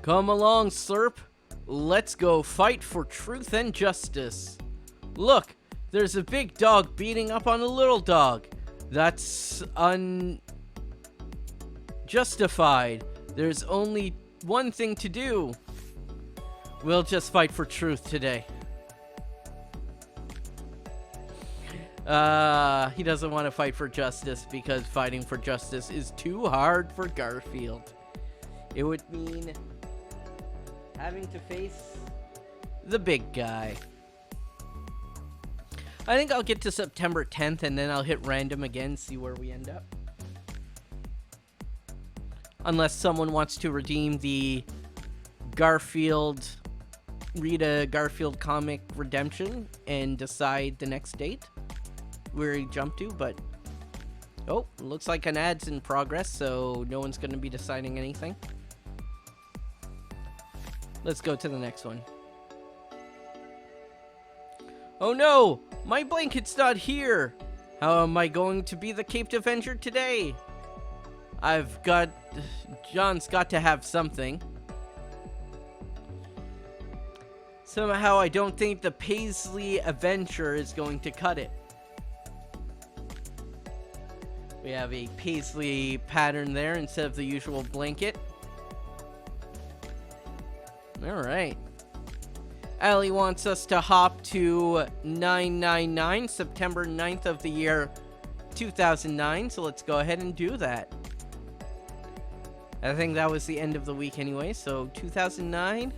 S1: Come along, Slurp. Let's go fight for truth and justice. Look, there's a big dog beating up on a little dog. That's unjustified. There's only one thing to do. We'll just fight for truth today. He doesn't want to fight for justice because fighting for justice is too hard for Garfield. It would mean having to face the big guy. I think I'll get to September 10th and then I'll hit random again, see where we end up. Unless someone wants to redeem the Garfield, read a Garfield comic redemption and decide the next date where he jumped to, but oh, looks like an ad's in progress, so no one's going to be deciding anything. Let's go to the next one. Oh no! My blanket's not here! How am I going to be the Caped Avenger today? John's got to have something. Somehow I don't think the Paisley Avenger is going to cut it. We have a Paisley pattern there instead of the usual blanket. Alright. Allie wants us to hop to 999, September 9th of the year 2009, so let's go ahead and do that. I think that was the end of the week anyway, so 2009,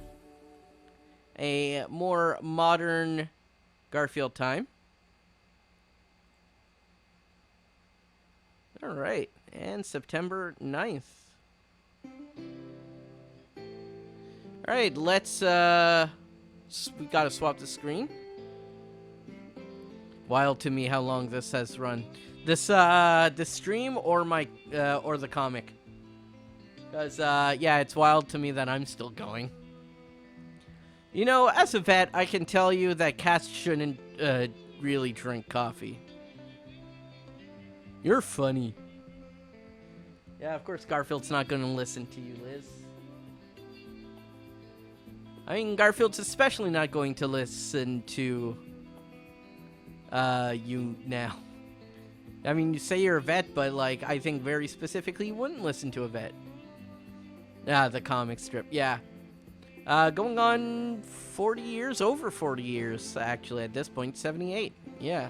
S1: a more modern Garfield time. Alright, and September 9th. Alright, let's, we gotta swap the screen. Wild to me how long this has run. This, the stream or my, or the comic. Because, yeah, it's wild to me that I'm still going. You know, as a vet, I can tell you that cats shouldn't, really drink coffee. You're funny. Yeah, of course Garfield's not gonna listen to you, Liz. I mean, Garfield's especially not going to listen to you now. I mean, you say you're a vet, but, like, I think very specifically you wouldn't listen to a vet. Ah, the comic strip, yeah. Going on 40 years, over 40 years, actually, at this point, 78, yeah.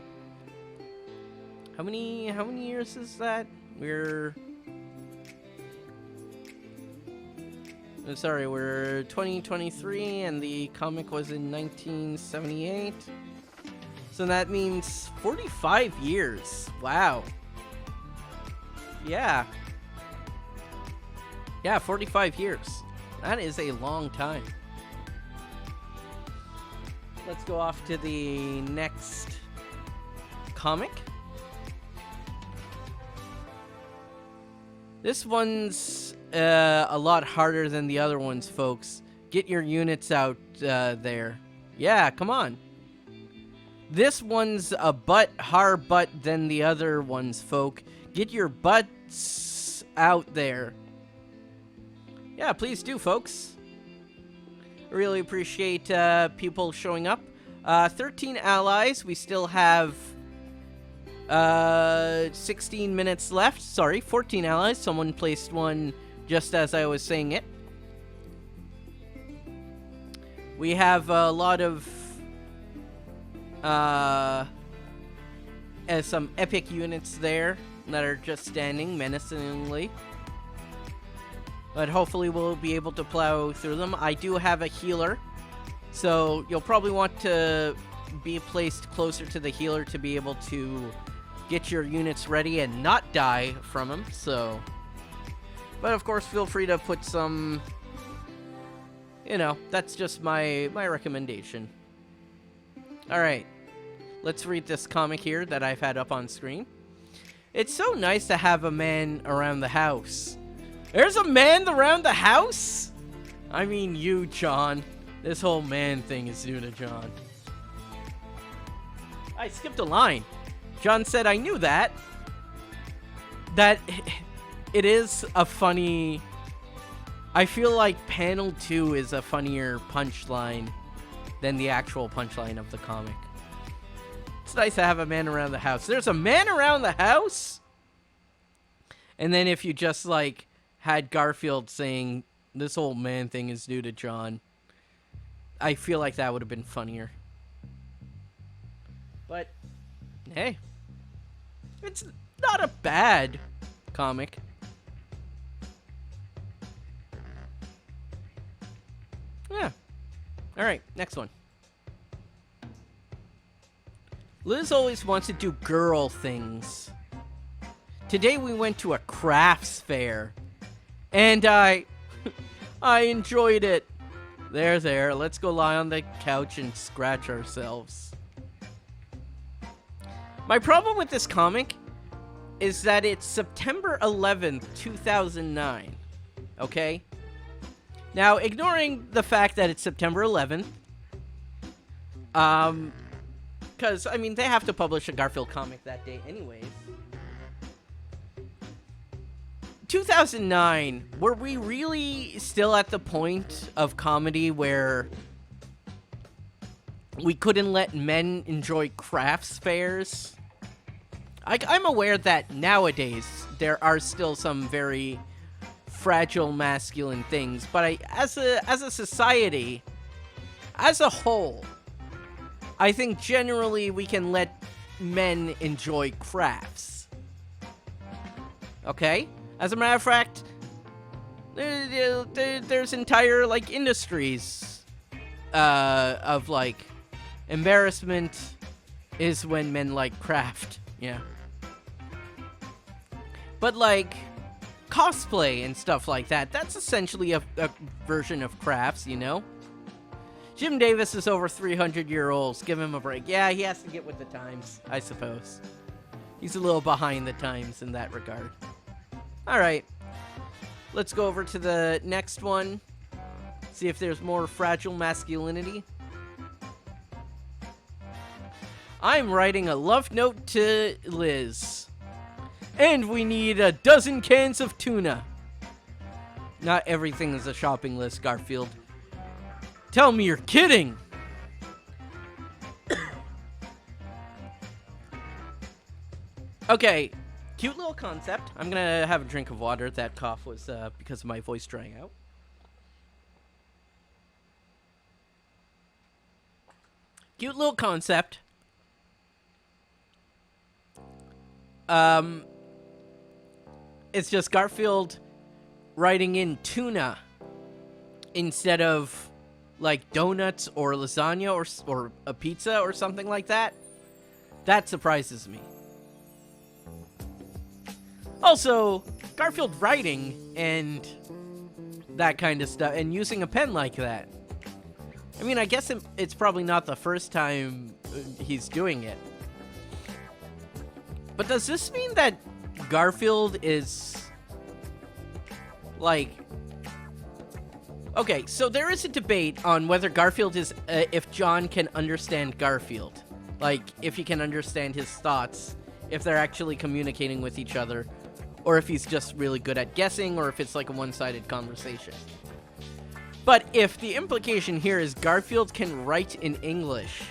S1: How many years is that? We're 2023, and the comic was in 1978. So that means 45 years. Wow. Yeah. Yeah, 45 years. That is a long time. Let's go off to the next comic. This one's a lot harder than the other ones, folks. Get your units out there. Yeah, come on. This one's a hard butt than the other ones, folk. Get your butts out there. Yeah, please do, folks. Really appreciate people showing up. 13 allies. We still have 16 minutes left. Sorry, 14 allies. Someone placed one just as I was saying it. We have a lot of some epic units there that are just standing menacingly. But hopefully we'll be able to plow through them. I do have a healer, so you'll probably want to be placed closer to the healer to be able to get your units ready and not die from them, so... But of course, feel free to put some... You know, that's just my recommendation. Alright, let's read this comic here that I've had up on screen. It's so nice to have a man around the house. There's a man around the house? I mean you, John. This whole man thing is new to John. I skipped a line. John said I knew that. That it is a funny... I feel like panel 2 is a funnier punchline than the actual punchline of the comic. It's nice to have a man around the house. There's a man around the house? And then if you just, like, had Garfield saying, this whole man thing is new to John, I feel like that would have been funnier. But, hey. It's not a bad comic. Yeah. Alright, next one. Liz always wants to do girl things. Today we went to a crafts fair. And I enjoyed it. There. Let's go lie on the couch and scratch ourselves. My problem with this comic is that it's September 11th, 2009. Okay? Now, ignoring the fact that it's September 11th, because, I mean, they have to publish a Garfield comic that day anyways. 2009, were we really still at the point of comedy where we couldn't let men enjoy crafts fairs? I'm aware that nowadays there are still some very fragile masculine things, but as a society, as a whole, I think generally we can let men enjoy crafts. Okay? As a matter of fact, there's entire, like, industries of, like, embarrassment is when men like craft. Yeah. But, like, cosplay and stuff like that, that's essentially a version of crafts, you know? Jim Davis is over 300-year-olds. Give him a break. Yeah, he has to get with the times, I suppose. He's a little behind the times in that regard. Alright. Let's go over to the next one. See if there's more fragile masculinity. I'm writing a love note to Liz. And we need a dozen cans of tuna. Not everything is a shopping list, Garfield. Tell me you're kidding! Okay, cute little concept. I'm gonna have a drink of water. That cough was because of my voice drying out. Cute little concept. It's just Garfield writing in tuna instead of like donuts or lasagna or a pizza or something like that. That surprises me. Also, Garfield writing and that kind of stuff and using a pen like that. I mean, I guess it's probably not the first time he's doing it. But does this mean that Garfield is like... Okay, so there is a debate on whether Garfield is, if John can understand Garfield. Like, if he can understand his thoughts, if they're actually communicating with each other, or if he's just really good at guessing, or if it's like a one-sided conversation. But if the implication here is Garfield can write in English,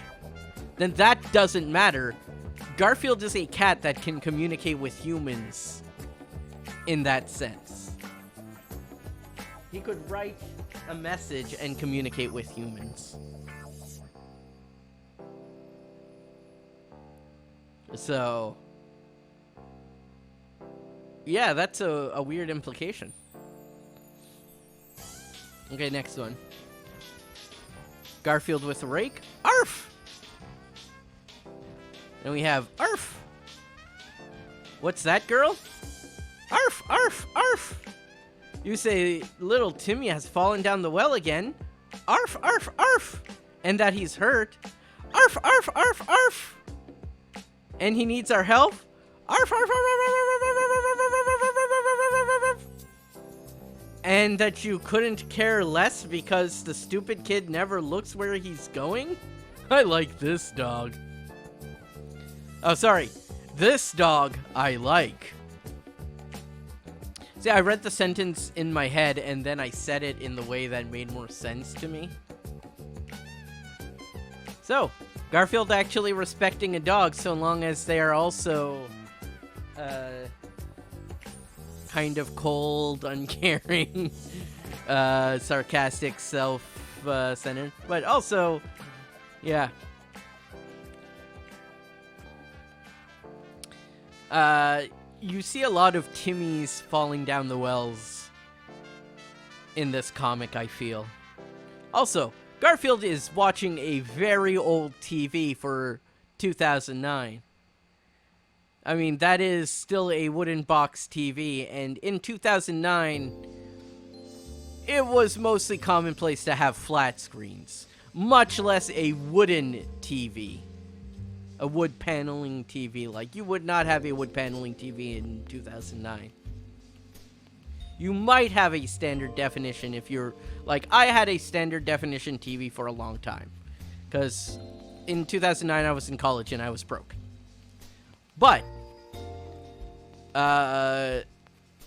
S1: then that doesn't matter. Garfield is a cat that can communicate with humans in that sense. He could write a message and communicate with humans. So, yeah, that's a weird implication. Okay, next one. Garfield with a rake. Arf! And we have Arf! What's that, girl? Arf! Arf! Arf! You say little Timmy has fallen down the well again. Arf! Arf! Arf! And that he's hurt. Arf! Arf! Arf! Arf! And he needs our help. Arf! Arf! Arf! Arf! Arf! Arf! And that you couldn't care less because the stupid kid never looks where he's going? I like this dog. Oh, sorry. This dog I like. See, I read the sentence in my head and then I said it in the way that made more sense to me. So, Garfield actually respecting a dog so long as they are also kind of cold, uncaring, sarcastic, self-centered, but also, yeah. You see a lot of Timmys falling down the wells in this comic, I feel. Also, Garfield is watching a very old TV for 2009. I mean, that is still a wooden box TV, and in 2009, it was mostly commonplace to have flat screens, much less a wooden TV. A wood paneling TV. Like, you would not have a wood paneling TV in 2009. You might have a standard definition if you're... Like, I had a standard definition TV for a long time. Because in 2009, I was in college and I was broke. But,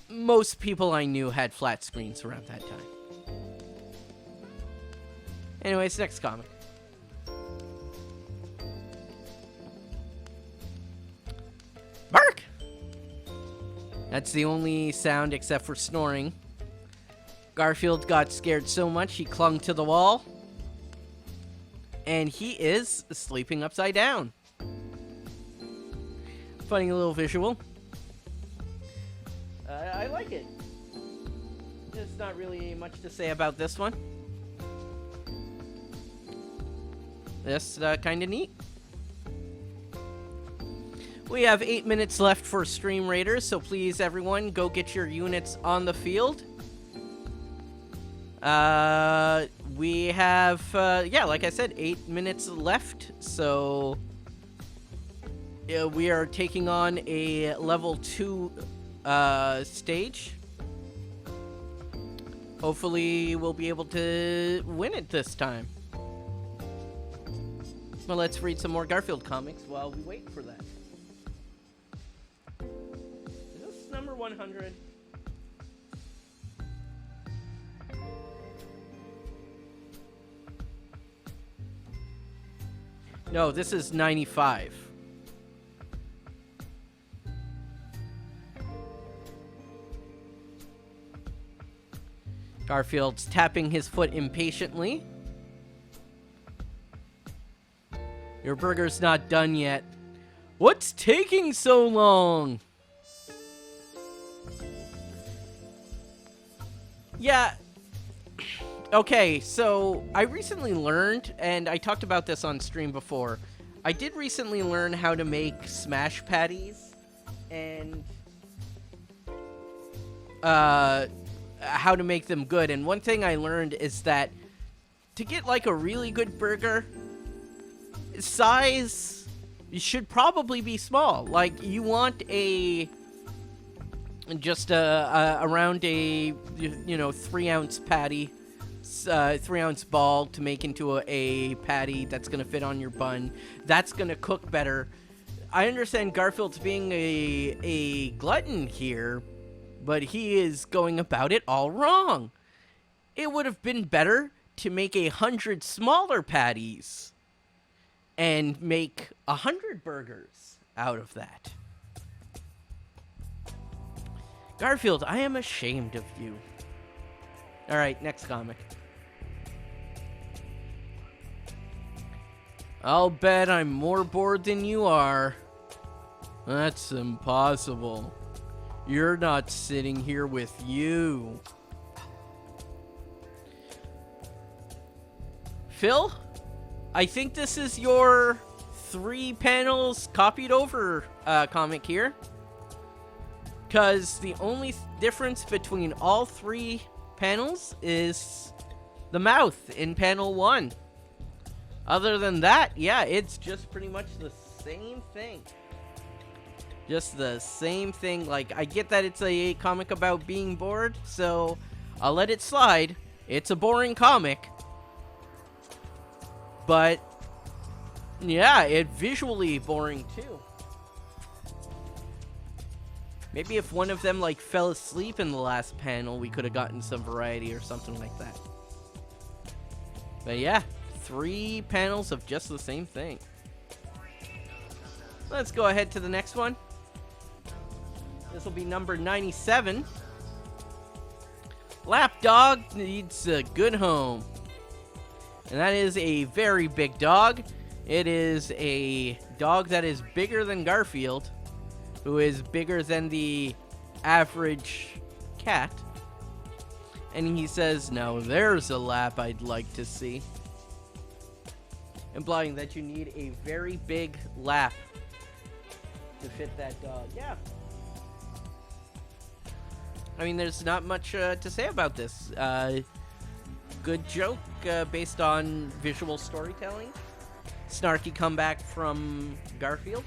S1: most people I knew had flat screens around that time. Anyways, next comic. Bark! That's the only sound except for snoring. Garfield got scared so much he clung to the wall. And he is sleeping upside down. Funny little visual. I like it. There's not really much to say about this one. Just kind of neat. We have 8 minutes left for Stream Raiders, so please, everyone, go get your units on the field. We have, yeah, like I said, 8 minutes left, so we are taking on a level 2 stage. Hopefully, we'll be able to win it this time. Well, let's read some more Garfield comics while we wait for that. Is this number 100? No, this is 95. Garfield's tapping his foot impatiently. Your burger's not done yet. What's taking so long? Yeah. Okay, so I recently learned, and I talked about this on stream before, I did recently learn how to make smash patties, and how to make them good. And one thing I learned is that to get like a really good burger, size should probably be small. Like, you want just around a 3-ounce patty, 3-ounce ball to make into a patty that's gonna fit on your bun. That's gonna cook better. I understand Garfield's being a glutton here, but he is going about it all wrong. It would have been better to make 100 smaller patties and make 100 burgers out of that. Garfield, I am ashamed of you. All right, next comic. I'll bet I'm more bored than you are. That's impossible. You're not sitting here with you. Phil, I think this is your 3 panels copied over comic here. Because the only difference between all 3 panels is the mouth in panel 1. Other than that, yeah, it's just pretty much the same thing. Just the same thing. Like, I get that it's a comic about being bored, so I'll let it slide. It's a boring comic. But, yeah, it's visually boring, too. Maybe if one of them, like, fell asleep in the last panel, we could have gotten some variety or something like that. But, yeah, 3 panels of just the same thing. Let's go ahead to the next one. This will be number 97. Lapdog needs a good home. And that is a very big dog. It is a dog that is bigger than Garfield, who is bigger than the average cat. And he says, now there's a lap I'd like to see. Implying that you need a very big lap to fit that dog. Yeah. I mean, there's not much to say about this. Good joke based on visual storytelling. Snarky comeback from Garfield.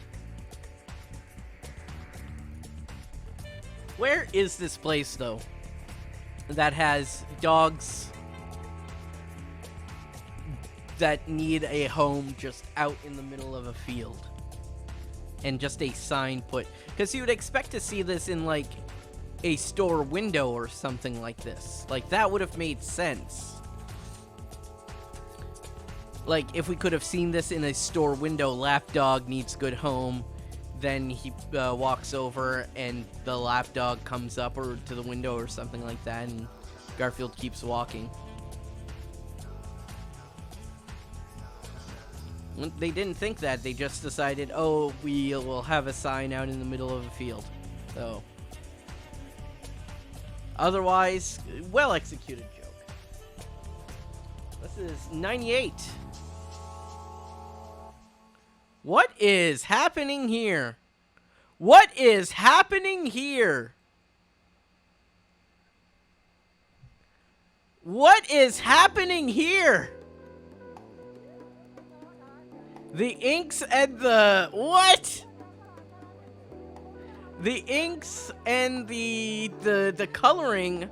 S1: Where is this place, though, that has dogs that need a home just out in the middle of a field? And just a sign put. Because you would expect to see this in, like, a store window or something like this. Like, that would have made sense. Like, if we could have seen this in a store window, lapdog needs good home, then he walks over and the lapdog comes up or to the window or something like that, and Garfield keeps walking. They didn't think that. They just decided, oh, we will have a sign out in the middle of a field. So, otherwise, well executed joke. This is 98. What is happening here? What is happening here? What is happening here? The inks and the... What? The inks and the coloring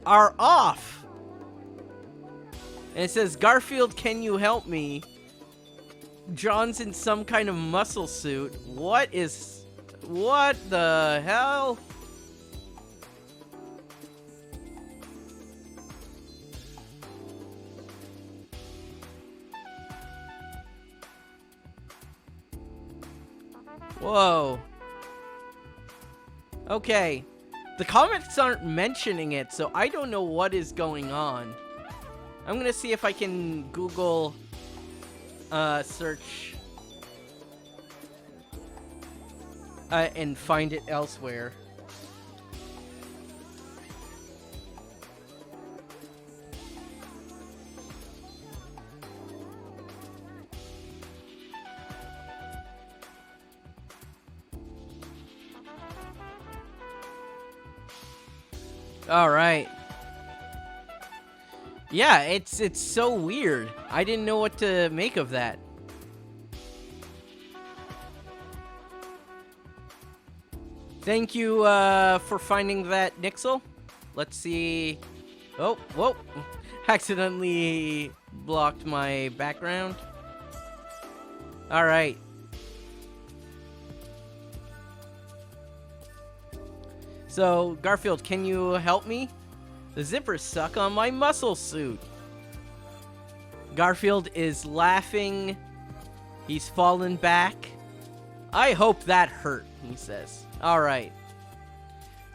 S1: are off. And it says, Garfield, can you help me? John's in some kind of muscle suit. What the hell? Whoa. Okay. The comments aren't mentioning it, so I don't know what is going on. I'm gonna see if I can Google search and find it elsewhere. All right. Yeah, it's so weird. I didn't know what to make of that. Thank you for finding that, Nixel. Let's see. Oh, whoa. Accidentally blocked my background. All right. So, Garfield, can you help me? The zipper's stuck on my muscle suit. Garfield is laughing. He's fallen back. I hope that hurt, he says. Alright.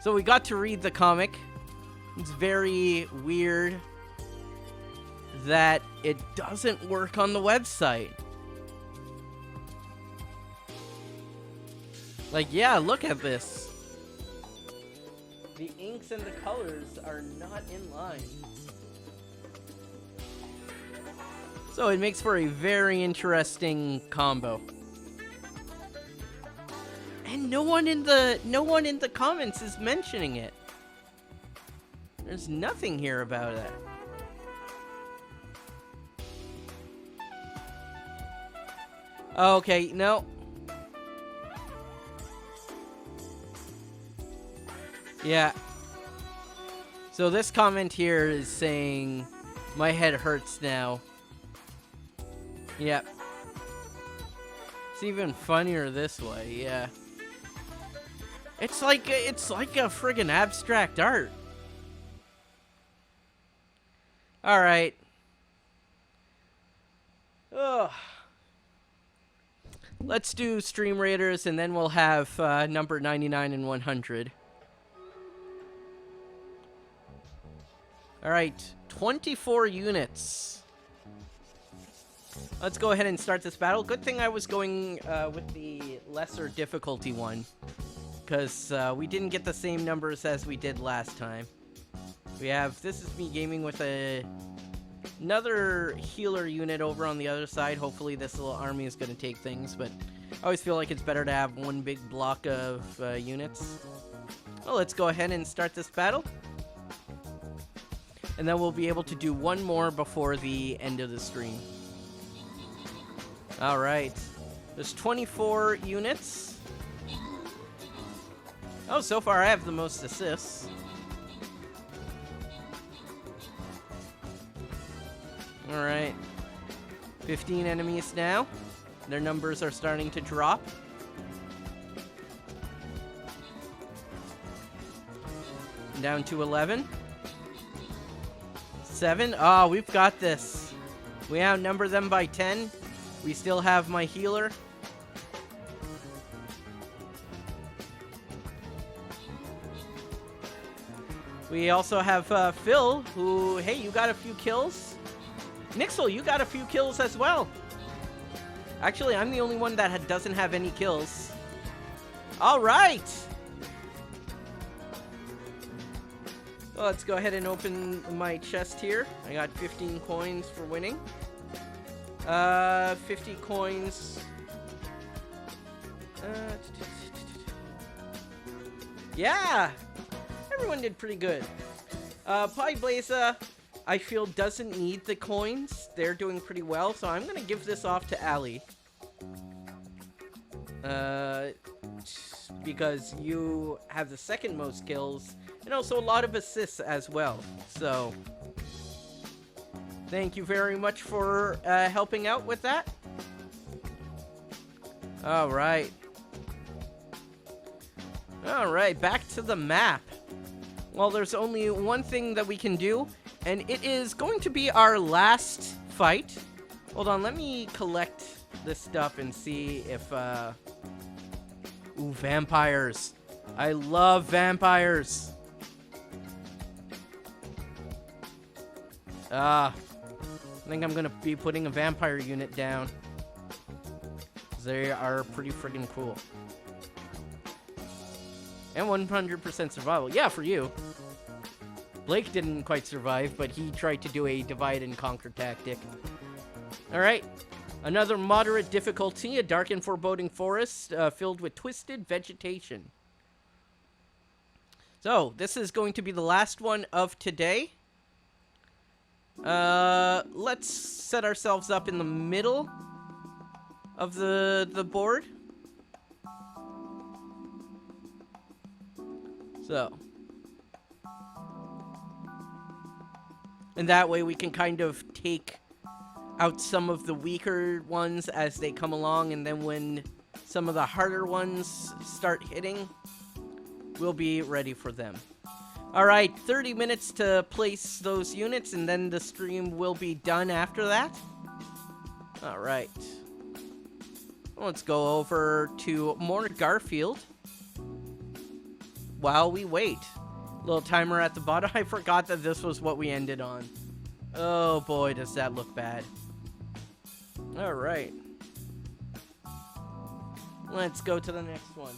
S1: So we got to read the comic. It's very weird that it doesn't work on the website. Like, yeah, look at this. The inks and the colors are not in line. So it makes for a very interesting combo. And no one in the comments is mentioning it. There's nothing here about it. Okay, no. Yeah. So this comment here is saying, my head hurts now. Yep. It's even funnier this way, yeah. It's like a friggin' abstract art. Alright. Ugh. Let's do Stream Raiders, and then we'll have number 99 and 100. Alright, 24 units. Let's go ahead and start this battle. Good thing I was going with the lesser difficulty one, because we didn't get the same numbers as we did last time. This is me gaming with another healer unit over on the other side. Hopefully this little army is going to take things, but I always feel like it's better to have one big block of units. Well, let's go ahead and start this battle. And then we'll be able to do one more before the end of the stream. Alright. There's 24 units. Oh, so far I have the most assists. Alright. 15 enemies now. Their numbers are starting to drop. Down to 11. 7. Oh, we've got this. We outnumber them by 10. We still have my healer. We also have Phil, who, hey, you got a few kills. Nixel, you got a few kills as well. Actually, I'm the only one that doesn't have any kills. All right. Well, let's go ahead and open my chest here. I got 15 coins for winning. 50 coins. Yeah! Everyone did pretty good. Pyblaza, I feel, doesn't need the coins. They're doing pretty well, so I'm gonna give this off to Ali. Because you have the second most kills, and also a lot of assists as well. So, thank you very much for helping out with that. Alright. Alright, back to the map. Well, there's only one thing that we can do, and it is going to be our last fight. Hold on, let me collect this stuff and see if Ooh, vampires. I love vampires. I think I'm gonna be putting a vampire unit down. They are pretty friggin' cool. And 100% survival. Yeah, for you. Blake didn't quite survive, but he tried to do a divide and conquer tactic. Alright. Another moderate difficulty, a dark and foreboding forest filled with twisted vegetation. So, this is going to be the last one of today. Let's set ourselves up in the middle of the board. So. And that way we can kind of take out some of the weaker ones as they come along, and then when some of the harder ones start hitting, we'll be ready for them. Alright, 30 minutes to place those units, and then the stream will be done after that. Alright. Let's go over to more Garfield while we wait. Little timer at the bottom. I forgot that this was what we ended on. Oh boy, does that look bad. Alright. Let's go to the next one.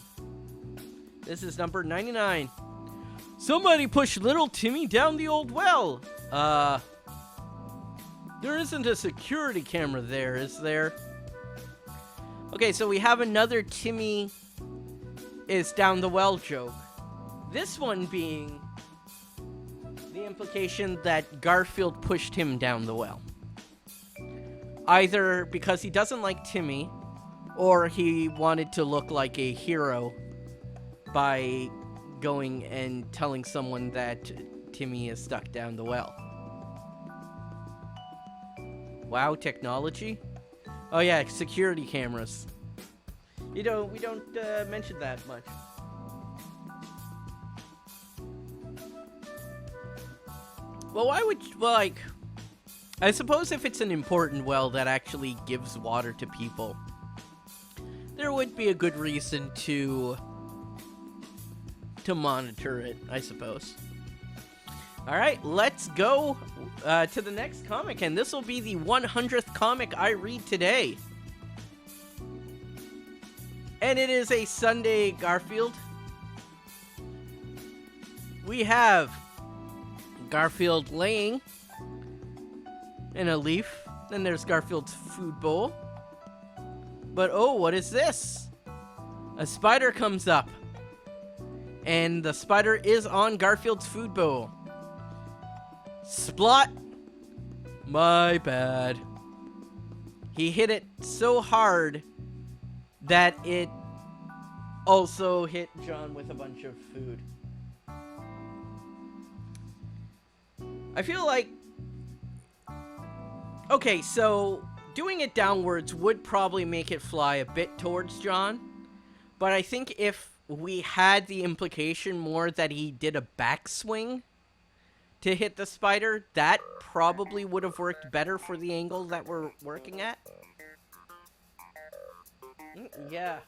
S1: This is number 99. Somebody push little Timmy down the old well. There isn't a security camera there, is there? Okay, so we have another Timmy is down the well joke. This one being the implication that Garfield pushed him down the well. Either because he doesn't like Timmy, or he wanted to look like a hero by going and telling someone that Timmy is stuck down the well. Wow, technology? Oh yeah, security cameras. We don't mention that much. Well, why would, well, like, I suppose if it's an important well that actually gives water to people, there would be a good reason to monitor it, I suppose. Alright, let's go to the next comic, and this will be the 100th comic I read today. And it is a Sunday Garfield. We have Garfield laying in a leaf. Then there's Garfield's food bowl. But oh, what is this? A spider comes up. And the spider is on Garfield's food bowl. Splot! My bad. He hit it so hard that it also hit John with a bunch of food. I feel like... Okay, so doing it downwards would probably make it fly a bit towards John. But I think if we had the implication more that he did a backswing to hit the spider, that probably would have worked better for the angle that we're working at. Yeah.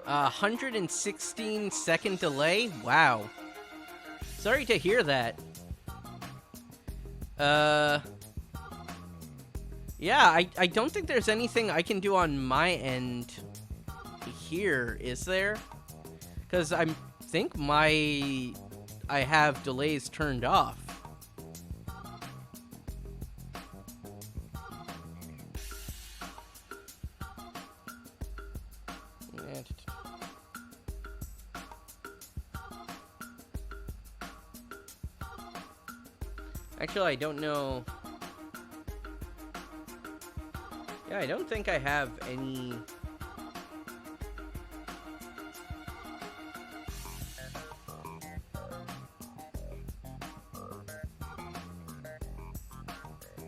S1: A 116-second delay? Wow. Sorry to hear that. Yeah, I don't think there's anything I can do on my end here, is there? Because I think I have delays turned off. Actually, I don't know. Yeah, I don't think I have any...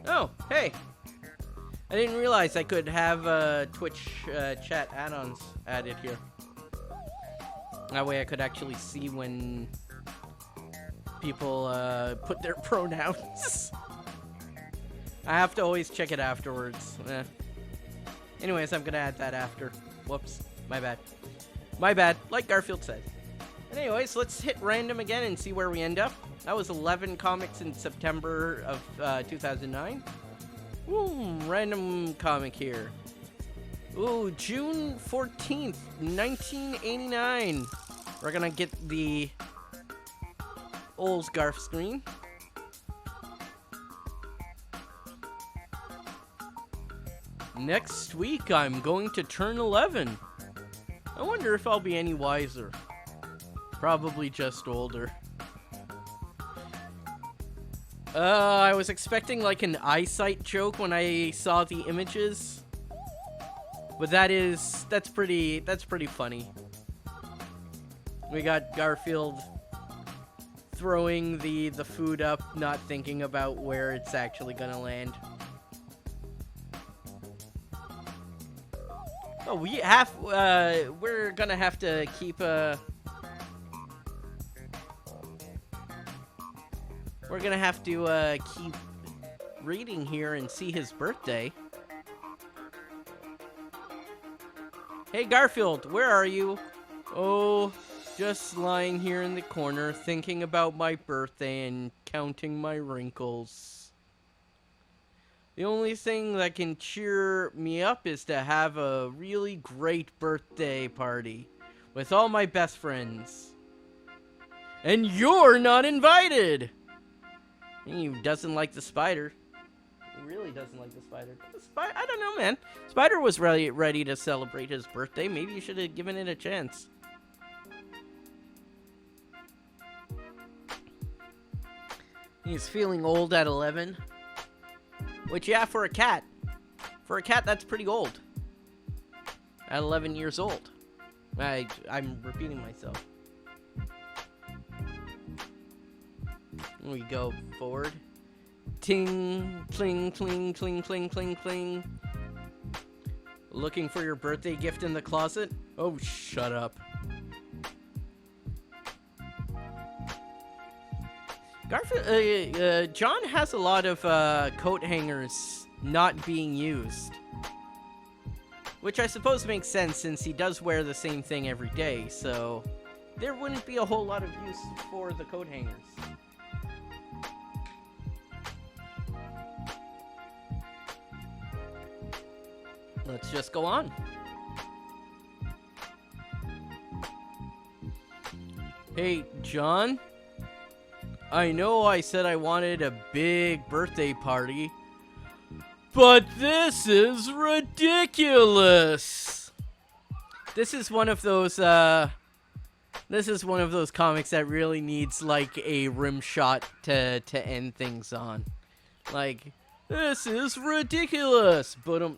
S1: Oh, hey! I didn't realize I could have Twitch chat add-ons added here. That way I could actually see when people put their pronouns. I have to always check it afterwards. Anyways, I'm gonna add that after. Whoops, my bad. My bad, like Garfield said. Anyways, let's hit random again and see where we end up. That was 11 comics in September of 2009. Ooh, random comic here. Ooh, June 14th, 1989. We're gonna get the old Garf screen. Next week, I'm going to turn 11. I wonder if I'll be any wiser. Probably just older. I was expecting like an eyesight joke when I saw the images. But that's pretty funny. We got Garfield throwing the food up, not thinking about where it's actually gonna land. Oh, we're gonna have to keep we're gonna have to keep reading here and see his birthday. Hey Garfield, where are you? Oh, just lying here in the corner thinking about my birthday and counting my wrinkles. The only thing that can cheer me up is to have a really great birthday party with all my best friends. And you're not invited! He doesn't like the spider. He really doesn't like the spider. I don't know, man. Spider was ready to celebrate his birthday. Maybe you should have given it a chance. He's feeling old at 11. Which, yeah, for a cat. For a cat, that's pretty old. At 11 years old. I'm repeating myself. We go forward. Ting, cling, cling, cling, cling, cling, cling. Looking for your birthday gift in the closet? Oh, shut up. Garfield, John has a lot of coat hangers not being used. Which I suppose makes sense since he does wear the same thing every day, so there wouldn't be a whole lot of use for the coat hangers. Let's just go on. Hey, John? I know I said I wanted a big birthday party, but this is ridiculous. This is one of those comics that really needs like a rim shot to end things on. Like, this is ridiculous. But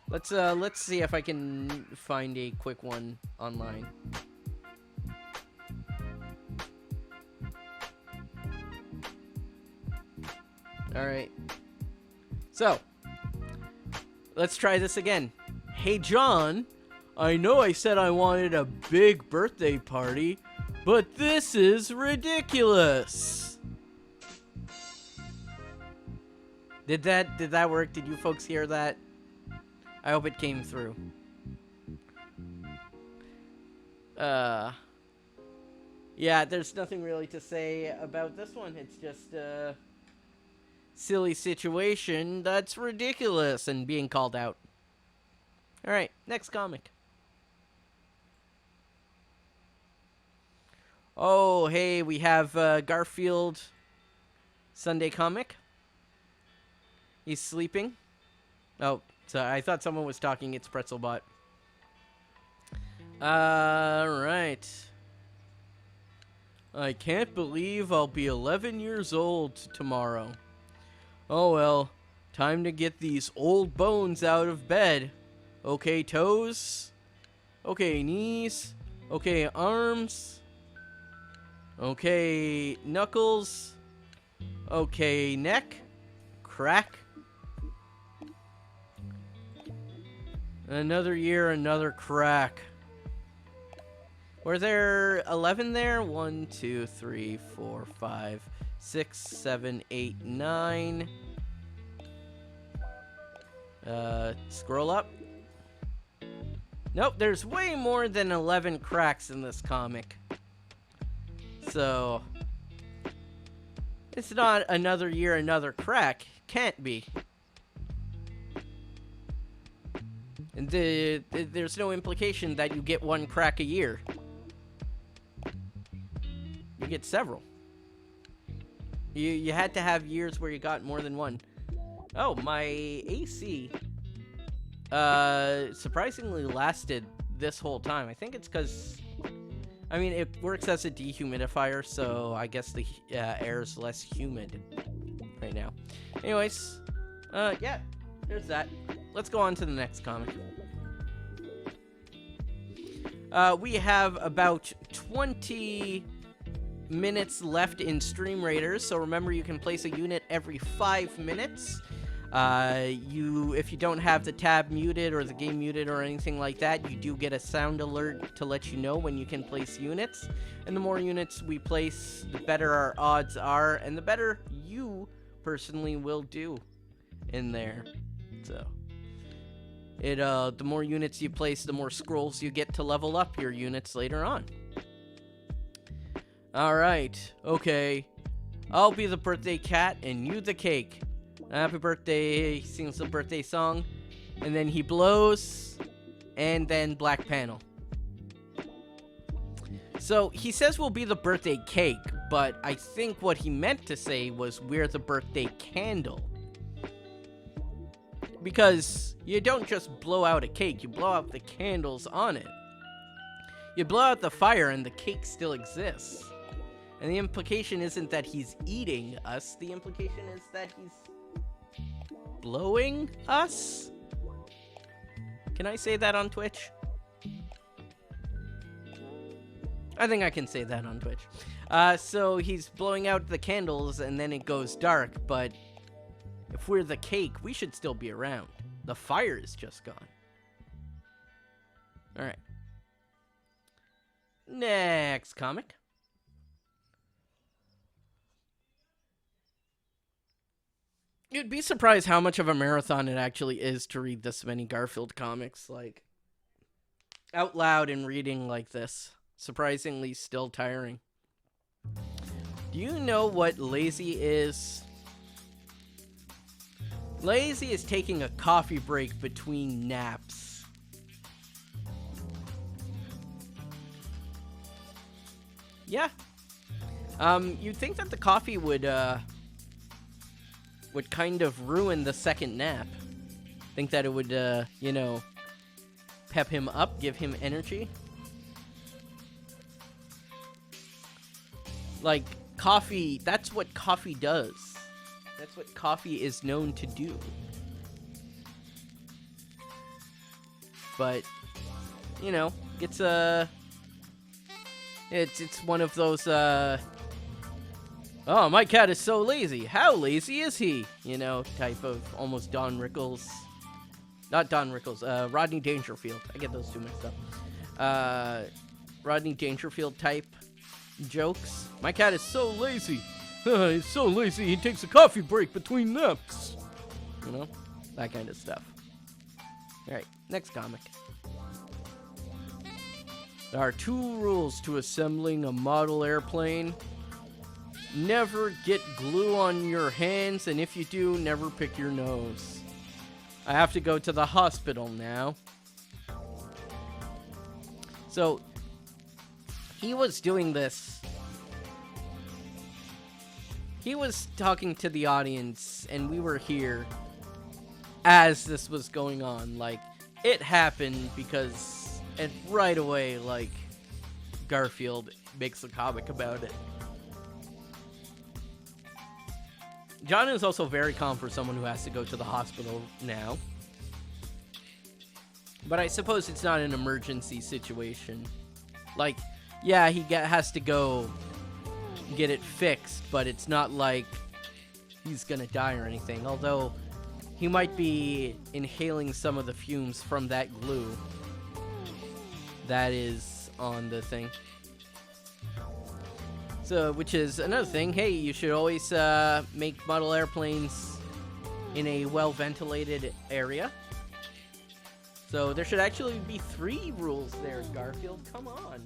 S1: let's see if I can find a quick one online. Alright. So, let's try this again. Hey, John, I know I said I wanted a big birthday party, but this is ridiculous. Did that work? Did you folks hear that? I hope it came through. Yeah, there's nothing really to say about this one. It's just silly situation that's ridiculous and being called out. Alright, next comic. Oh, hey, we have Garfield Sunday comic. He's sleeping. Oh, so I thought someone was talking. It's Pretzelbot. Alright. I can't believe I'll be 11 years old tomorrow. Oh well, time to get these old bones out of bed. Okay, toes. Okay, knees. Okay, arms. Okay, knuckles. Okay, neck. Crack. Another year, another crack. Were there 11 there? 1, 2, 3, 4, 5, 6, 7, 8, 9. Scroll up. Nope, there's way more than 11 cracks in this comic. So, it's not another year, another crack. Can't be. And there's no implication that you get one crack a year. You get several. You had to have years where you got more than one. Oh, my AC surprisingly lasted this whole time. I think it's because, I mean, it works as a dehumidifier, so I guess the air is less humid right now. Anyways, yeah, there's that. Let's go on to the next comic. We have about 20 minutes left in Stream Raiders, so remember you can place a unit every 5 minutes. If you don't have the tab muted or the game muted or anything like that, you do get a sound alert to let you know when you can place units. And the more units we place, the better our odds are, and the better you personally will do in there. So, the more units you place, the more scrolls you get to level up your units later on. Alright, okay. I'll be the birthday cat and you the cake. Happy birthday, he sings the birthday song. And then he blows. And then black panel. So, he says we'll be the birthday cake, but I think what he meant to say was we're the birthday candle. Because you don't just blow out a cake, you blow out the candles on it. You blow out the fire and the cake still exists. And the implication isn't that he's eating us, the implication is that he's blowing us? Can I say that on Twitch? I think I can say that on Twitch. So he's blowing out the candles and then it goes dark, but if we're the cake, we should still be around. The fire is just gone. Alright. Next comic. You'd be surprised how much of a marathon it actually is to read this many Garfield comics, like, out loud and reading like this. Surprisingly still tiring. Do you know what lazy is? Lazy is taking a coffee break between naps. Yeah. You'd think that the coffee would kind of ruin the second nap. Think that it would, you know, pep him up, give him energy. Like, coffee, that's what coffee does. That's what coffee is known to do. But, you know, it's one of those, oh, my cat is so lazy. How lazy is he? You know, type of almost Don Rickles. Not Don Rickles, Rodney Dangerfield. I get those two mixed up. Rodney Dangerfield type jokes. My cat is so lazy. He's so lazy he takes a coffee break between naps. You know, that kind of stuff. Alright, next comic. There are 2 rules to assembling a model airplane. Never get glue on your hands, and if you do, never pick your nose. I have to go to the hospital now. So, he was doing this. He was talking to the audience, and we were here as this was going on. Like, it happened because, and right away, like, Garfield makes a comic about it. John is also very calm for someone who has to go to the hospital now. But I suppose it's not an emergency situation. Like, yeah, he has to go get it fixed, but it's not like he's gonna die or anything. Although, he might be inhaling some of the fumes from that glue. That is on the thing. So, which is another thing. Hey, you should always make model airplanes in a well-ventilated area. So there should actually be 3 rules there, Garfield. Come on.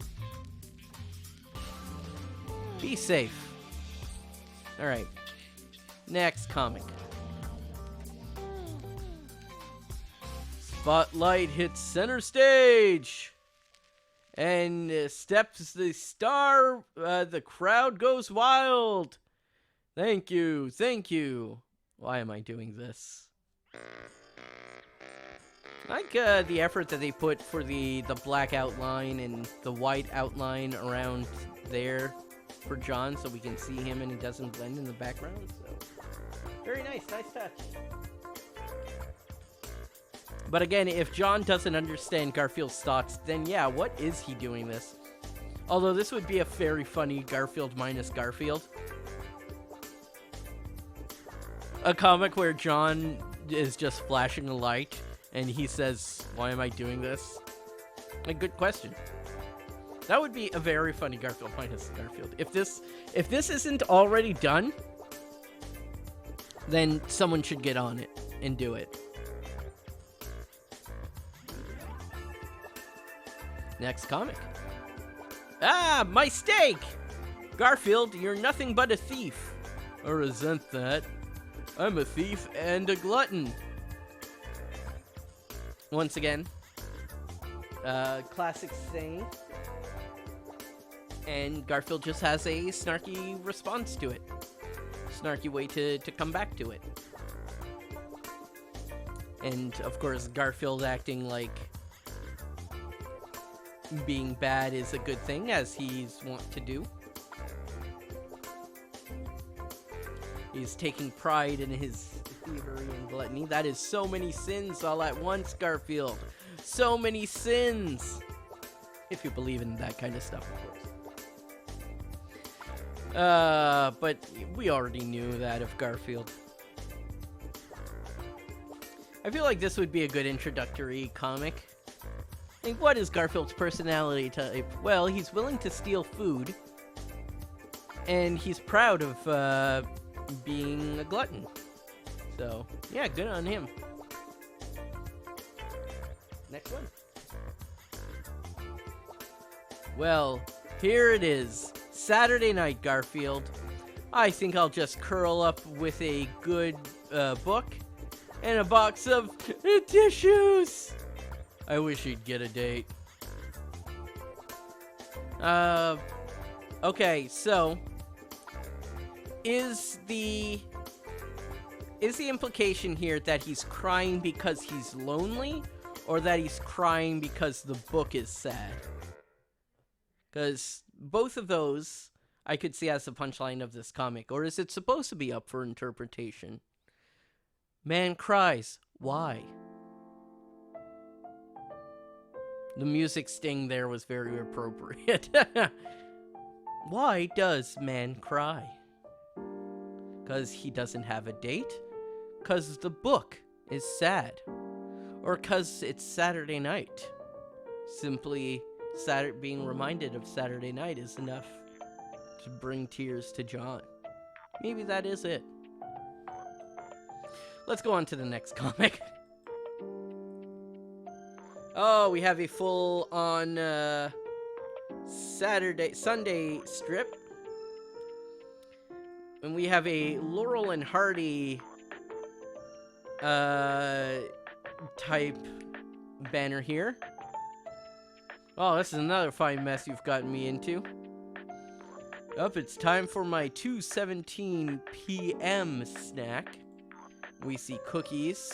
S1: Be safe. Alright. Next comic. Spotlight hits center stage. And steps the star. The crowd goes wild. Thank you. Thank you. Why am I doing this? I like the effort that they put for the black outline and the white outline around there for John, so we can see him and he doesn't blend in the background. So very nice touch. But again, if John doesn't understand Garfield's thoughts, then yeah, what is he doing this? Although this would be a very funny Garfield minus Garfield. A comic where John is just flashing a light and he says, why am I doing this? A good question. That would be a very funny Garfield minus Garfield. If this isn't already done, then someone should get on it and do it. Next comic. Ah, my steak! Garfield, you're nothing but a thief. I resent that. I'm a thief and a glutton. Once again, classic saying. And Garfield just has a snarky response to it. Snarky way to come back to it. And, of course, Garfield acting like being bad is a good thing, as he's wont to do. He's taking pride in his thievery and gluttony. That is so many sins all at once, Garfield. So many sins. If you believe in that kind of stuff, of course. But we already knew that of Garfield. I feel like this would be a good introductory comic. Like, what is Garfield's personality type? Well, he's willing to steal food. And he's proud of, being a glutton. So, yeah, good on him. Next one. Well, here it is. Saturday night, Garfield. I think I'll just curl up with a good book and a box of tissues. I wish he'd get a date. Okay, so is the implication here that he's crying because he's lonely, or that he's crying because the book is sad? Because both of those I could see as the punchline of this comic. Or is it supposed to be up for interpretation? Man cries. Why? The music sting there was very appropriate. Why does man cry? Because he doesn't have a date? Because the book is sad? Or because it's Saturday night? Simply being reminded of Saturday night is enough to bring tears to John. Maybe that is it. Let's go on to the next comic. Oh, we have a full-on Sunday strip. And we have a Laurel and Hardy type banner here. Oh, this is another fine mess you've gotten me into. It's time for my 2:17 p.m. snack. We see cookies.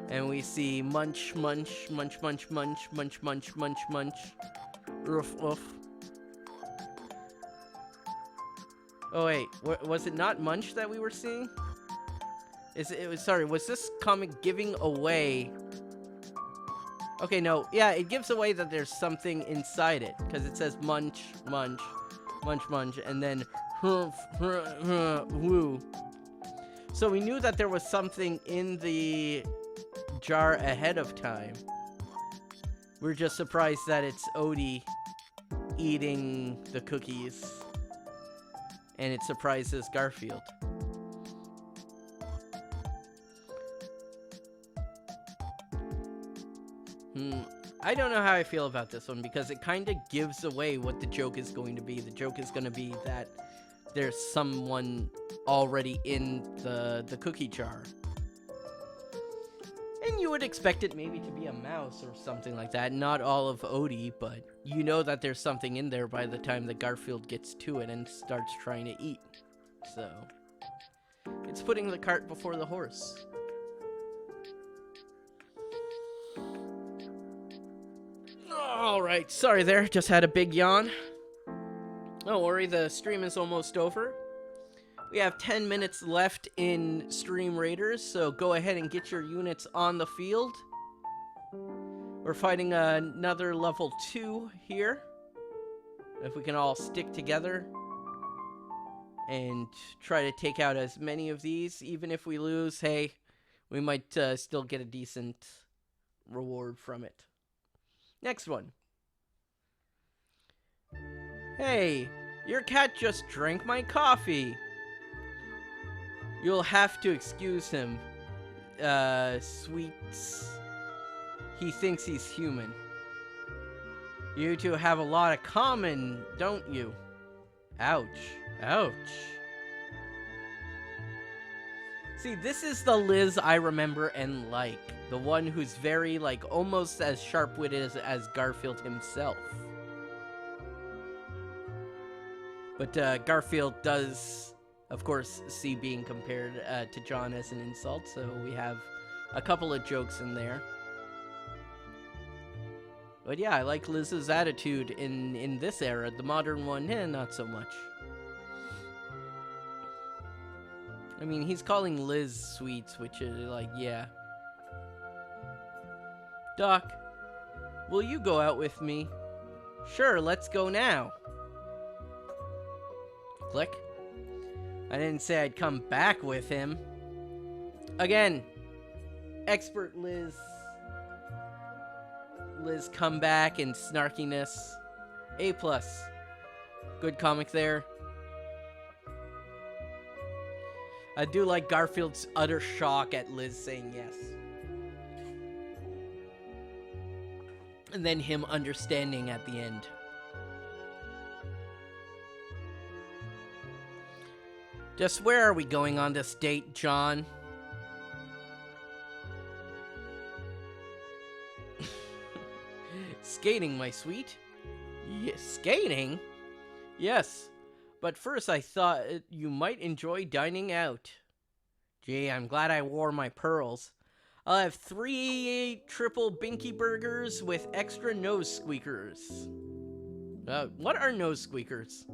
S1: And we see munch, munch, munch, munch, munch, munch, munch, munch, munch. Roof, oof. Oh, wait. Was it not munch that we were seeing? Sorry, was this comic giving away... Okay, no. Yeah, it gives away that there's something inside it. Because it says munch, munch, munch, munch, and then... woo. So we knew that there was something in the jar ahead of time. We're just surprised that it's Odie eating the cookies. And it surprises Garfield. I don't know how I feel about this one because it kind of gives away what the joke is going to be. The joke is going to be that there's someone already in the cookie jar. And you would expect it maybe to be a mouse or something like that. Not all of Odie, but you know that there's something in there by the time that Garfield gets to it and starts trying to eat. So, it's putting the cart before the horse. Alright, sorry there, just had a big yawn. Don't worry, the stream is almost over. We have 10 minutes left in Stream Raiders, so go ahead and get your units on the field. We're fighting another level 2 here. If we can all stick together and try to take out as many of these, even if we lose, hey, we might still get a decent reward from it. Next one. Hey, your cat just drank my coffee. You'll have to excuse him, Sweets. He thinks he's human. You two have a lot in common, don't you? Ouch. Ouch. See, this is the Liz I remember and like. The one who's very, like, almost as sharp-witted as Garfield himself. But Garfield does, of course, see being compared to John as an insult, so we have a couple of jokes in there. But yeah, I like Liz's attitude in this era. The modern one, not so much. I mean, he's calling Liz Sweets, which is like, yeah. Doc, will you go out with me? Sure, let's go now. Click. I didn't say I'd come back with him. Again, expert Liz comeback and snarkiness. A+. Good comic there. I do like Garfield's utter shock at Liz saying yes. And then him understanding at the end. Just where are we going on this date, John? Skating, my sweet. Skating? Yes. But first I thought you might enjoy dining out. Gee, I'm glad I wore my pearls. I'll have 3 triple binky burgers with extra nose squeakers. What are nose squeakers?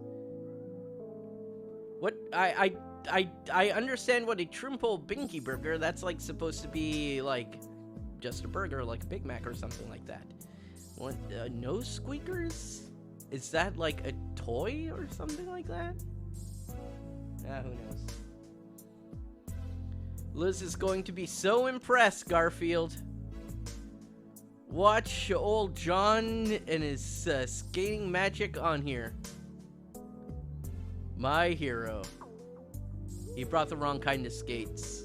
S1: What? I understand what a triple binky burger, that's like supposed to be like just a burger, like a Big Mac or something like that. What, nose squeakers? Is that like a toy or something like that? Who knows? Liz is going to be so impressed, Garfield. Watch old John and his skating magic on here. My hero. He brought the wrong kind of skates.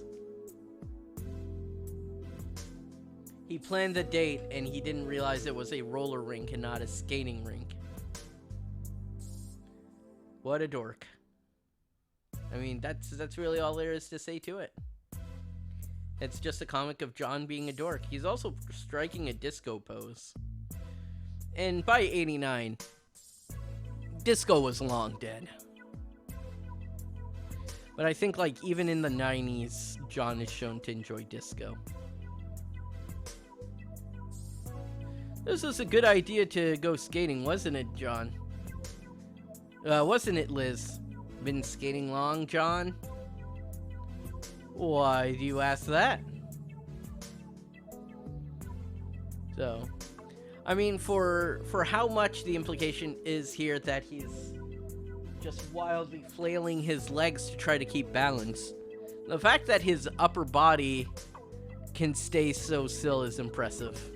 S1: He planned the date and he didn't realize it was a roller rink and not a skating rink. What a dork. I mean, that's really all there is to say to it. It's just a comic of John being a dork. He's also striking a disco pose. And by 89, disco was long dead. But I think, like, even in the 90s, John is shown to enjoy disco. This was a good idea to go skating, wasn't it, John? Wasn't it, Liz? Been skating long, John? Why do you ask that? So, I mean, for how much the implication is here that he's just wildly flailing his legs to try to keep balance, the fact that his upper body can stay so still is impressive.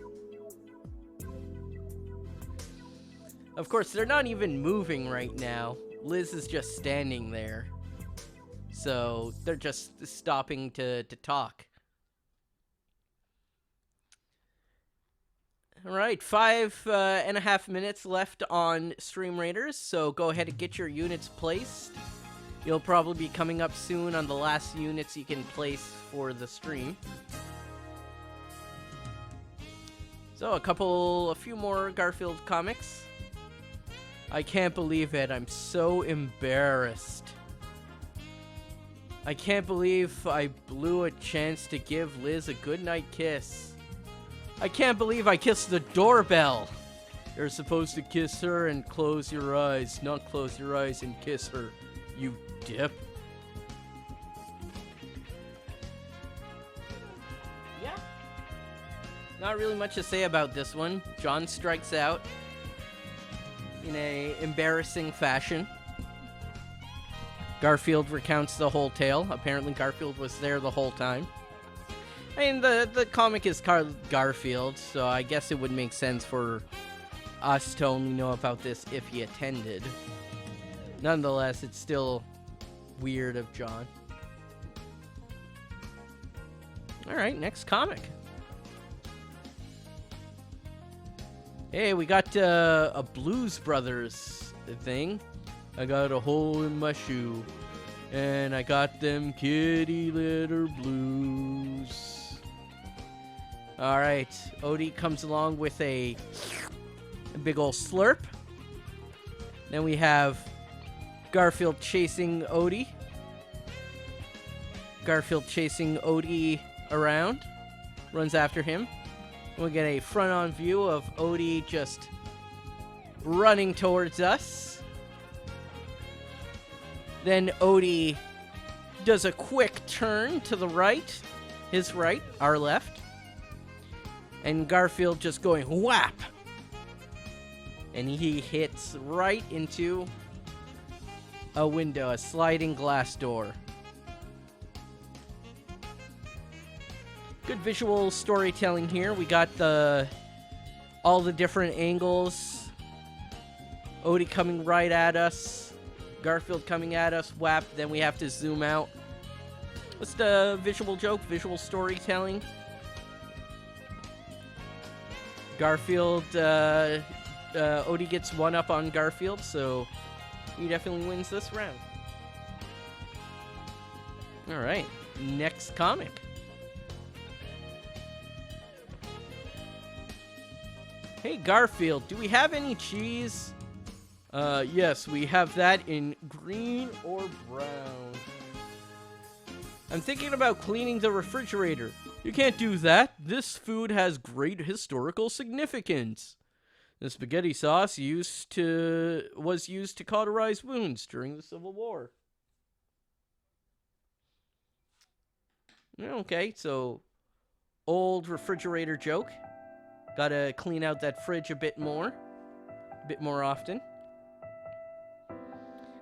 S1: Of course, they're not even moving right now. Liz is just standing there. So they're just stopping to talk. All right, 5.5 minutes left on Stream Raiders, so go ahead and get your units placed. You'll probably be coming up soon on the last units you can place for the stream. So, a few more Garfield comics. I can't believe it. I'm so embarrassed. I can't believe I blew a chance to give Liz a goodnight kiss. I can't believe I kissed the doorbell. You're supposed to kiss her and close your eyes, not close your eyes and kiss her, you dip. Yeah. Not really much to say about this one. John strikes out in a embarrassing fashion. Garfield recounts the whole tale. Apparently Garfield was there the whole time. I mean, the comic is called Garfield, so I guess it would make sense for us to only know about this if he attended. Nonetheless, it's still weird of John. Alright, next comic. Hey, we got a Blues Brothers thing. I got a hole in my shoe, and I got them kitty litter blues. Alright, Odie comes along with a big ol' slurp. Then we have Garfield chasing Odie. Garfield chasing Odie around. Runs after him. We get a front-on view of Odie just running towards us. Then Odie does a quick turn to the right. His right, our left. And Garfield just going whap. And he hits right into a window, a sliding glass door. Good visual storytelling here. We got all the different angles. Odie coming right at us. Garfield coming at us. Whap. Then we have to zoom out. What's the visual joke? Visual storytelling. Garfield, Odie gets one up on Garfield, so he definitely wins this round. Alright, next comic. Hey Garfield, do we have any cheese? Yes, we have that in green or brown. I'm thinking about cleaning the refrigerator. You can't do that. This food has great historical significance. The spaghetti sauce was used to cauterize wounds during the Civil War. Okay, so old refrigerator joke. Gotta clean out that fridge a bit more often.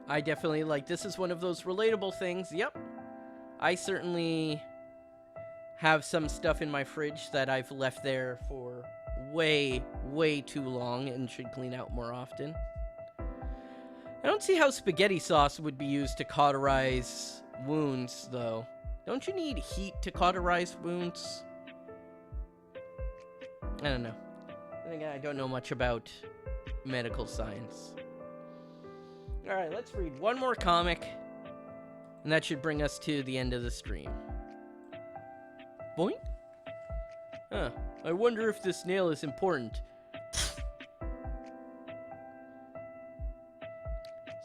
S1: I definitely this is one of those relatable things. Yep. I certainly have some stuff in my fridge that I've left there for way, way too long and should clean out more often. I don't see how spaghetti sauce would be used to cauterize wounds, though. Don't you need heat to cauterize wounds? I don't know. Then again, I don't know much about medical science. Alright, let's read one more comic, and that should bring us to the end of the stream. Boink? Huh. I wonder if this nail is important.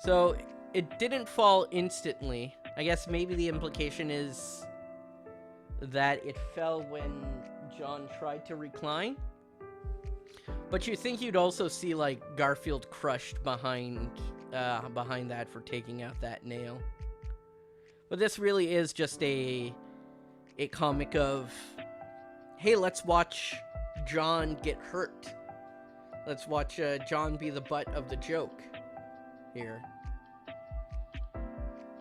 S1: So, it didn't fall instantly. I guess maybe the implication is that it fell when John tried to recline. But you think you'd also see, Garfield crushed behind that for taking out that nail. But this really is just a comic of, hey, let's watch John get hurt. Let's watch John be the butt of the joke here.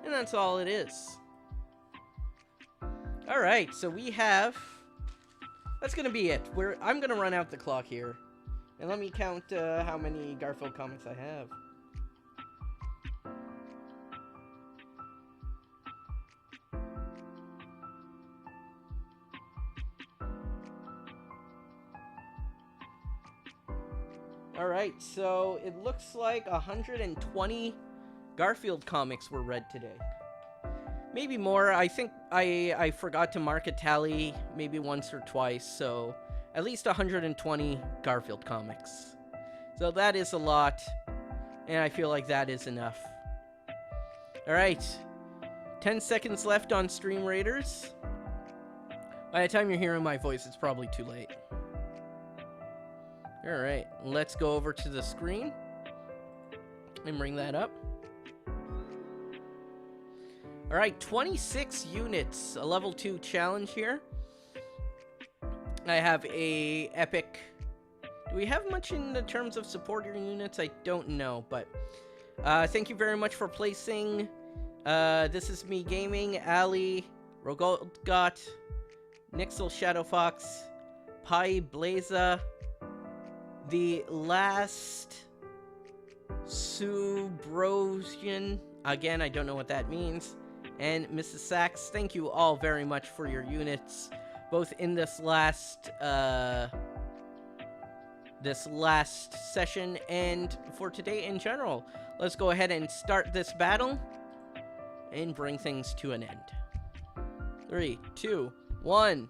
S1: And that's all it is. Alright, so we have... That's gonna be it. I'm gonna run out the clock here. And let me count how many Garfield comics I have. Alright, so it looks like 120 Garfield comics were read today. Maybe more. I think I forgot to mark a tally maybe once or twice, so at least 120 Garfield comics. So that is a lot, and I feel like that is enough. Alright, 10 seconds left on Stream Raiders. By the time you're hearing my voice, it's probably too late. Alright, let's go over to the screen and bring that up. Alright, 26 units, a level 2 challenge here. I have a epic. Do we have much in the terms of supporter units? I don't know, but thank you very much for placing. This is me gaming, Ali, Rogolgot, Nixel Shadowfox, Pi Blaza, the last Subrosian. Again, I don't know what that means. And Mrs. Sachs, thank you all very much for your units, both in this last session and for today in general. Let's go ahead and start this battle and bring things to an end. 3, 2, 1.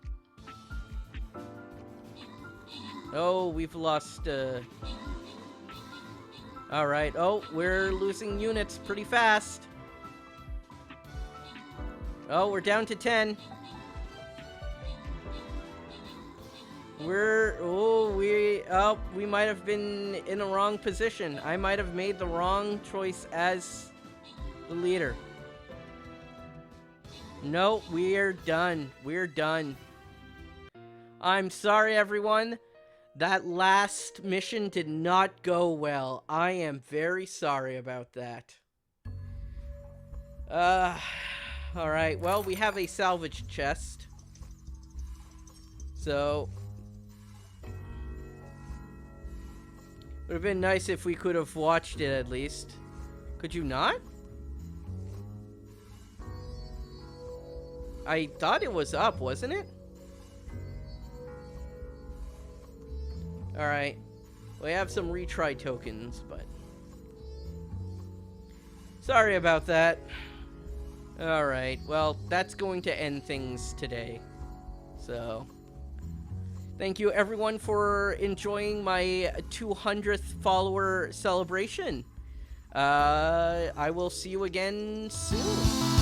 S1: Oh, we've lost, Alright, oh, we're losing units pretty fast. Oh, we're down to 10. We might have been in the wrong position. I might have made the wrong choice as the leader. No, we're done. We're done. I'm sorry, everyone. That last mission did not go well. I am very sorry about that. Alright, well, we have a salvage chest. So would have been nice if we could have watched it at least. Could you not? I thought it was up, wasn't it? Alright. We have some retry tokens, but sorry about that. Alright, well, that's going to end things today. So thank you everyone for enjoying my 200th follower celebration. I will see you again soon.